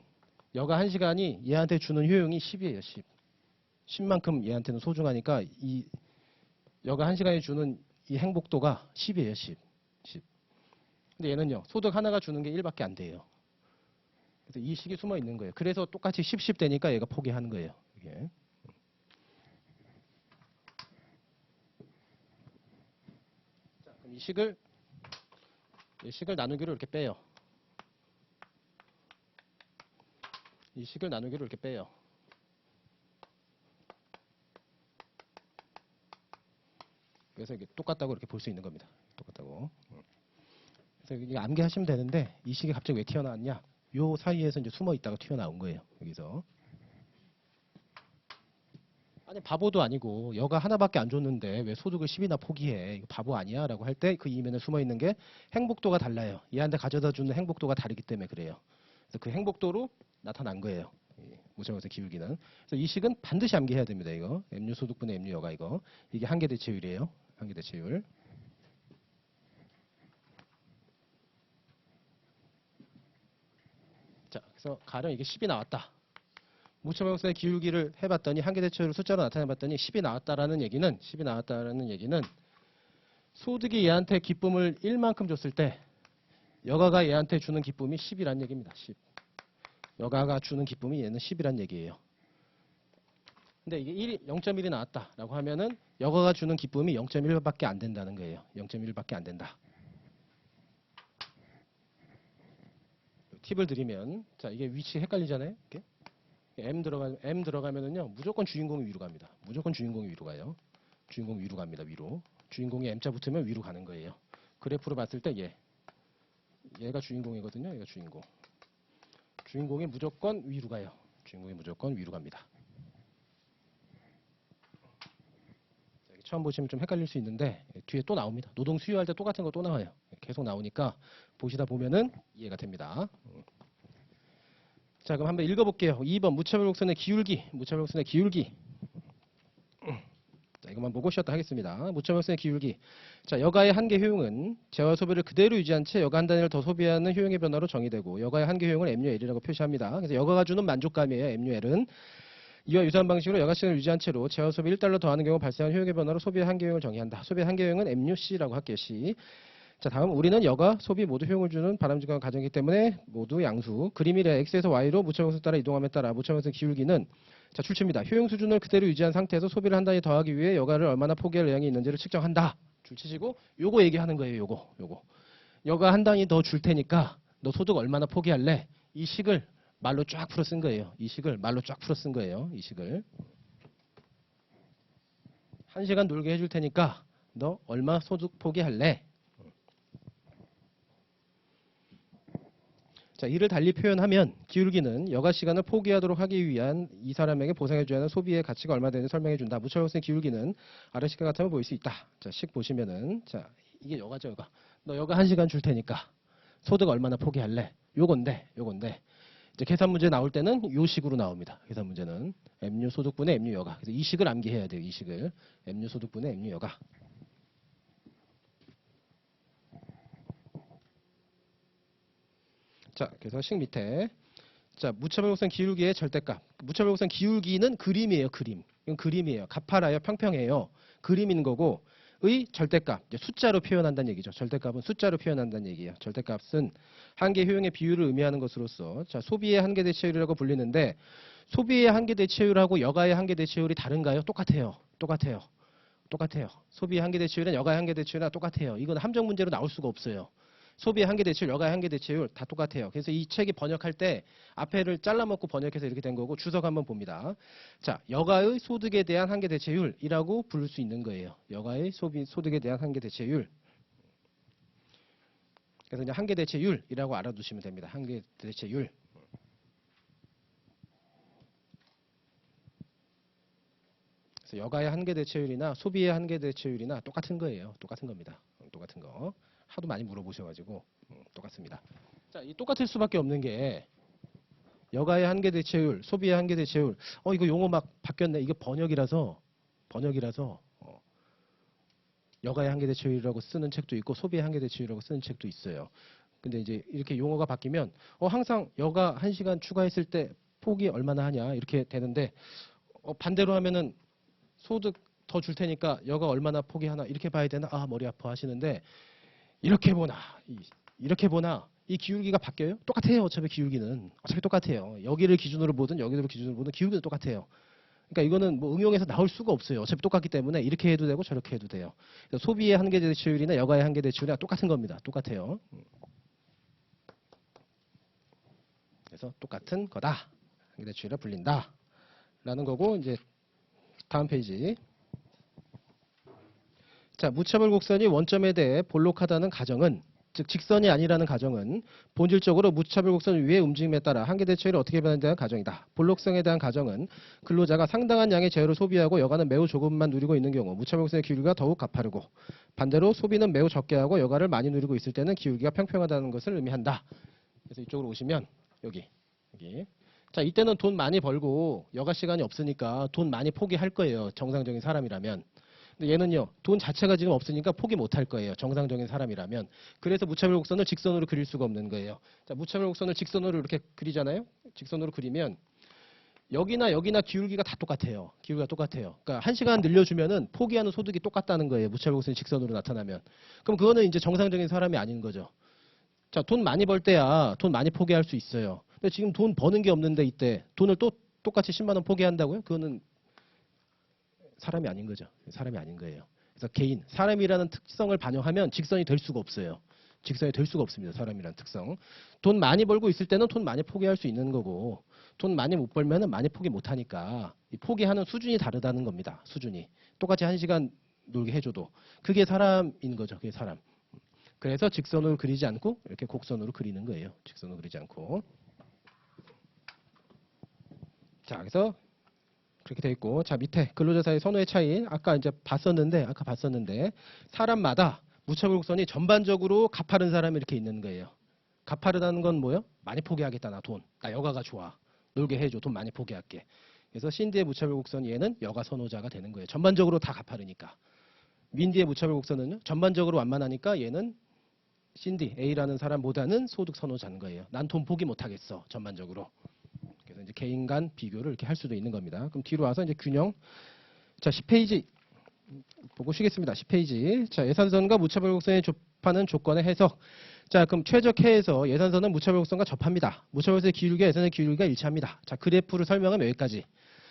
여가 1시간이 얘한테 주는 효용이 10이에요. 10. 10만큼 얘한테는 소중하니까 이 여가 1시간이 주는 이 행복도가 10이에요. 10. 10. 근데 얘는요. 소득 하나가 주는 게 1밖에 안 돼요. 그래서 이 식이 숨어 있는 거예요. 그래서 똑같이 10 되니까 얘가 포기하는 거예요. 이게. 자, 그럼 이 식을 나누기로 이렇게 빼요. 이 식을 나누기로 이렇게 빼요. 그래서 이게 똑같다고 이렇게 볼 수 있는 겁니다. 똑같다고. 그래서 이게 암기하시면 되는데 이 식이 갑자기 왜 튀어나왔냐? 요 사이에서 이제 숨어 있다가 튀어나온 거예요. 여기서. 아니 바보도 아니고 여가 하나밖에 안 줬는데 왜 소득을 10이나 포기해? 이거 바보 아니야? 라고 할 때 그 이면에 숨어 있는 게 행복도가 달라요. 얘한테 가져다 주는 행복도가 다르기 때문에 그래요. 그래서 그 행복도로 나타난 거예요. 무차별곡선 기울기는. 그래서 이 식은 반드시 암기해야 됩니다. 이거 M유 소득분의 M유 여가 이거. 이게 한계 대체율이에요. 한계 대체율. 자, 그래서 가령 이게 10이 나왔다. 무차별곡선의 기울기를 해봤더니 한계 대체율을 숫자로 나타내봤더니 10이 나왔다라는 얘기는 소득이 얘한테 기쁨을 1만큼 줬을 때 여가가 얘한테 주는 기쁨이 10이란 얘기입니다. 10. 여가가 주는 기쁨이 얘는 10이란 얘기예요. 근데 이게 0.1이 나왔다라고 하면은 여가가 주는 기쁨이 0.1밖에 안 된다는 거예요. 0.1밖에 안 된다. 팁을 드리면, 자, 이게 위치 헷갈리잖아요. 이렇게. M 들어가면은요, 무조건 주인공이 위로 갑니다. 무조건 주인공이 위로 가요. 주인공 위로 갑니다. 위로. 주인공이 M자 붙으면 위로 가는 거예요. 그래프로 봤을 때 얘가 주인공이거든요. 얘가 주인공. 주인공이 무조건 위로 가요. 주인공이 무조건 위로 갑니다. 처음 보시면 좀 헷갈릴 수 있는데 뒤에 또 나옵니다. 노동 수요할 때 똑같은 거 또 나와요. 계속 나오니까 보시다 보면은 이해가 됩니다. 자, 그럼 한번 읽어볼게요. 2번 무차별곡선의 기울기. 자, 이것만 보고 쉬었다 하겠습니다. 무차별곡선의 기울기. 자, 여가의 한계 효용은 재화 소비를 그대로 유지한 채 여가 한 단위를 더 소비하는 효용의 변화로 정의되고 여가의 한계 효용을 MUL이라고 표시합니다. 그래서 여가가 주는 만족감이에요. MUL은. 이와 유사한 방식으로 여가 시간을 유지한 채로 재화 소비 1달러 더하는 경우 발생한 효용의 변화로 소비의 한계 효용을 정의한다. 소비의 한계 효용은 MUC라고 할게요. C. 자, 다음 우리는 여가, 소비 모두 효용을 주는 바람직한 과정이기 때문에 모두 양수. 그림이래 X에서 Y로 무차별곡선 따라 이동함에 따라 무차별곡선 기울기는 자, 출처입니다. 효용 수준을 그대로 유지한 상태에서 소비를 한 단위 더하기 위해 여가를 얼마나 포기할 의향이 있는지를 측정한다. 줄치시고 요거 얘기하는 거예요. 요거. 여가 한 단위 더 줄 테니까 너 소득 얼마나 포기할래? 이 식을 말로 쫙 풀어 쓴 거예요. 이 식을 1시간 놀게 해줄 테니까 너 얼마 소득 포기할래? 자, 이를 달리 표현하면 기울기는 여가 시간을 포기하도록 하기 위한 이 사람에게 보상해줘야 하는 소비의 가치가 얼마 되는지 설명해준다. 무차별곡선의 기울기는 아래 식과 같으면 보일 수 있다. 자, 식 보시면은 자, 이게 여가죠. 여가. 너 여가 1시간 줄 테니까 소득 얼마나 포기할래? 요건데 이제 계산 문제 나올 때는 요 식으로 나옵니다. 계산 문제는 MU 소득분의 MU 여가. 그래서 이 식을 암기해야 돼요. 이 식을. MU 소득분의 MU 여가. 자, 그래서 식 밑에 자, 무차별곡선 기울기의 절대값. 무차별곡선 기울기는 그림이에요. 그림. 이건 그림이에요. 가파라요. 평평해요. 그림인 거고 의 절대값. 이제 숫자로 표현한다는 얘기죠. 절대값은 숫자로 표현한다는 얘기예요. 절대값은 한계 효용의 비율을 의미하는 것으로서 자, 소비의 한계 대체율이라고 불리는데 소비의 한계 대체율하고 여가의 한계 대체율이 다른가요? 똑같아요. 소비의 한계 대체율은 여가의 한계 대체율이랑 똑같아요. 이건 함정 문제로 나올 수가 없어요. 소비의 한계 대체율, 여가의 한계 대체율 다 똑같아요. 그래서 이 책이 번역할 때 앞에를 잘라먹고 번역해서 이렇게 된 거고 주석 한번 봅니다. 자, 여가의 소득에 대한 한계 대체율이라고 부를 수 있는 거예요. 여가의 소득에 대한 한계 대체율. 그래서 그냥 한계 대체율이라고 알아두시면 됩니다. 한계 대체율. 그래서 여가의 한계 대체율이나 소비의 한계 대체율이나 똑같은 거예요. 똑같은 겁니다. 똑같은 거. 하도 많이 물어보셔가지고 똑같습니다. 자, 이 똑같을 수밖에 없는 게 여가의 한계 대체율, 소비의 한계 대체율. 이거 용어 막 바뀌었네. 이게 번역이라서 여가의 한계 대체율이라고 쓰는 책도 있고 소비의 한계 대체율이라고 쓰는 책도 있어요. 근데 이제 이렇게 용어가 바뀌면 항상 여가 1시간 추가했을 때 폭이 얼마나 하냐 이렇게 되는데 반대로 하면은 소득 더 줄 테니까 여가 얼마나 포기하나 이렇게 봐야 되나? 머리 아파 하시는데 이렇게 보나 이 기울기가 바뀌어요? 똑같아요. 어차피 기울기는 똑같아요. 여기를 기준으로 보든 여기를 기준으로 보든 기울기도 똑같아요. 그러니까 이거는 뭐 응용해서 나올 수가 없어요. 어차피 똑같기 때문에 이렇게 해도 되고 저렇게 해도 돼요. 소비의 한계 대체율이나 여가의 한계 대체율이나 똑같은 겁니다. 똑같아요. 그래서 똑같은 거다. 한계 대체율이라 불린다. 라는 거고 이제 다음 페이지. 자, 무차별 곡선이 원점에 대해 볼록하다는 가정은 즉 직선이 아니라는 가정은 본질적으로 무차별 곡선 위의 움직임에 따라 한계 대체율이 어떻게 변하는지에 대한 가정이다. 볼록성에 대한 가정은 근로자가 상당한 양의 재료를 소비하고 여가는 매우 조금만 누리고 있는 경우 무차별 곡선의 기울기가 더욱 가파르고 반대로 소비는 매우 적게 하고 여가를 많이 누리고 있을 때는 기울기가 평평하다는 것을 의미한다. 그래서 이쪽으로 오시면 여기 자, 이때는 돈 많이 벌고 여가 시간이 없으니까 돈 많이 포기할 거예요. 정상적인 사람이라면. 근데 얘는요, 돈 자체가 지금 없으니까 포기 못 할 거예요. 정상적인 사람이라면. 그래서 무차별 곡선을 직선으로 그릴 수가 없는 거예요. 자, 무차별 곡선을 직선으로 이렇게 그리잖아요. 직선으로 그리면 여기나 여기나 기울기가 다 똑같아요. 기울기가 똑같아요. 그러니까 1시간 늘려주면은 포기하는 소득이 똑같다는 거예요. 무차별 곡선이 직선으로 나타나면. 그럼 그거는 이제 정상적인 사람이 아닌 거죠. 자, 돈 많이 벌 때야 돈 많이 포기할 수 있어요. 근데 지금 돈 버는 게 없는데 이때 돈을 또 똑같이 10만 원 포기한다고요? 그거는 사람이 아닌 거죠. 사람이 아닌 거예요. 그래서 개인, 사람이라는 특성을 반영하면 직선이 될 수가 없어요. 직선이 될 수가 없습니다. 사람이라는 특성. 돈 많이 벌고 있을 때는 돈 많이 포기할 수 있는 거고 돈 많이 못 벌면은 많이 포기 못 하니까 이 포기하는 수준이 다르다는 겁니다. 수준이. 똑같이 1시간 놀게 해줘도. 그게 사람인 거죠. 그게 사람. 그래서 직선으로 그리지 않고 이렇게 곡선으로 그리는 거예요. 직선으로 그리지 않고. 자, 그래서 그렇게 돼 있고, 자, 밑에 근로자 사이 선호의 차이 아까 봤었는데 사람마다 무차별 곡선이 전반적으로 가파른 사람이 이렇게 있는 거예요. 가파르다는 건 뭐예요? 많이 포기하겠다. 나 여가가 좋아. 놀게 해줘. 돈 많이 포기할게. 그래서 신디의 무차별 곡선 얘는 여가 선호자가 되는 거예요. 전반적으로 다 가파르니까. 민디의 무차별 곡선은요. 전반적으로 완만하니까 얘는 신디 A라는 사람보다는 소득 선호자인 거예요. 난 돈 포기 못 하겠어. 전반적으로. 그래서 이제 개인 간 비교를 이렇게 할 수도 있는 겁니다. 그럼 뒤로 와서 이제 균형. 자, 10페이지 보고 쉬겠습니다. 10페이지. 자, 예산선과 무차별 곡선에 접하는 조건의 해석. 자, 그럼 최적해에서 예산선은 무차별 곡선과 접합니다. 무차별 곡선의 기울기와 예산의 기울기가 일치합니다. 자, 그래프를 설명하면 여기까지.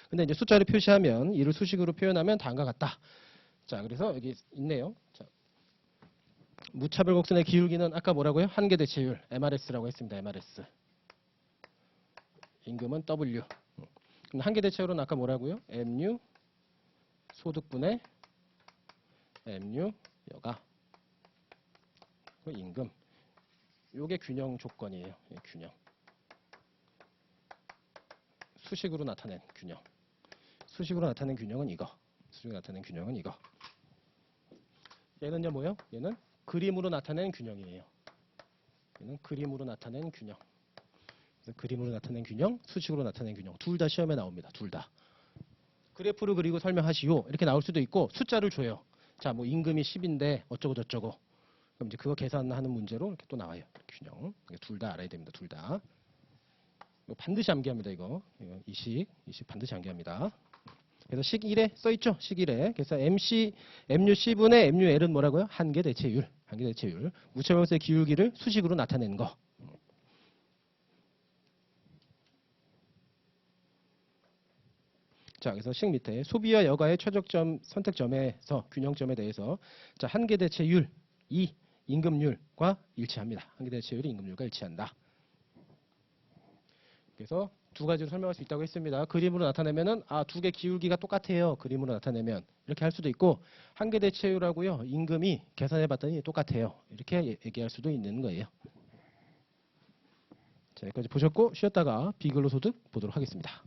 근데 이제 숫자를 표시하면 이를 수식으로 표현하면 다음과 같다. 자, 그래서 여기 있네요. 자, 무차별 곡선의 기울기는 아까 뭐라고요? 한계 대체율 MRS라고 했습니다. MRS. 임금은 W. 그럼 한계 대체율은 아까 뭐라고요? MU 소득분의 MU 여가 임금. 요게 균형 조건이에요. 균형. 수식으로 나타낸 균형. 수식으로 나타낸 균형은 이거. 수식으로 나타낸 균형은 이거. 얘는요 뭐요? 얘는 그림으로 나타낸 균형이에요. 얘는 그림으로 나타낸 균형. 그래서 그림으로 나타낸 균형, 수식으로 나타낸 균형. 둘 다 시험에 나옵니다. 둘 다. 그래프를 그리고 설명하시오. 이렇게 나올 수도 있고 숫자를 줘요. 자, 뭐 임금이 10인데 어쩌고 저쩌고. 그럼 이제 그거 계산하는 문제로 이렇게 또 나와요. 균형. 둘 다 알아야 됩니다. 둘 다. 이거 반드시 암기합니다. 이거 이 식 반드시 암기합니다. 그래서 식 1에 써있죠. 식 1에. 그래서 MUC분의 MUL은 뭐라고요? 한계 대체율. 한계 대체율. 무차별 곡선의 기울기를 수식으로 나타내는 거. 자, 그래서 식 밑에 소비와 여가의 최적점 선택점에서 균형점에 대해서 자, 한계 대체율 2 임금률과 일치합니다. 한계 대체율이 임금률과 일치한다. 그래서 두 가지로 설명할 수 있다고 했습니다. 그림으로 나타내면은 두 개 기울기가 똑같아요. 그림으로 나타내면 이렇게 할 수도 있고 한계 대체율하고요. 임금이 계산해 봤더니 똑같아요. 이렇게 얘기할 수도 있는 거예요. 자, 여기까지 보셨고 쉬었다가 비근로소득 보도록 하겠습니다.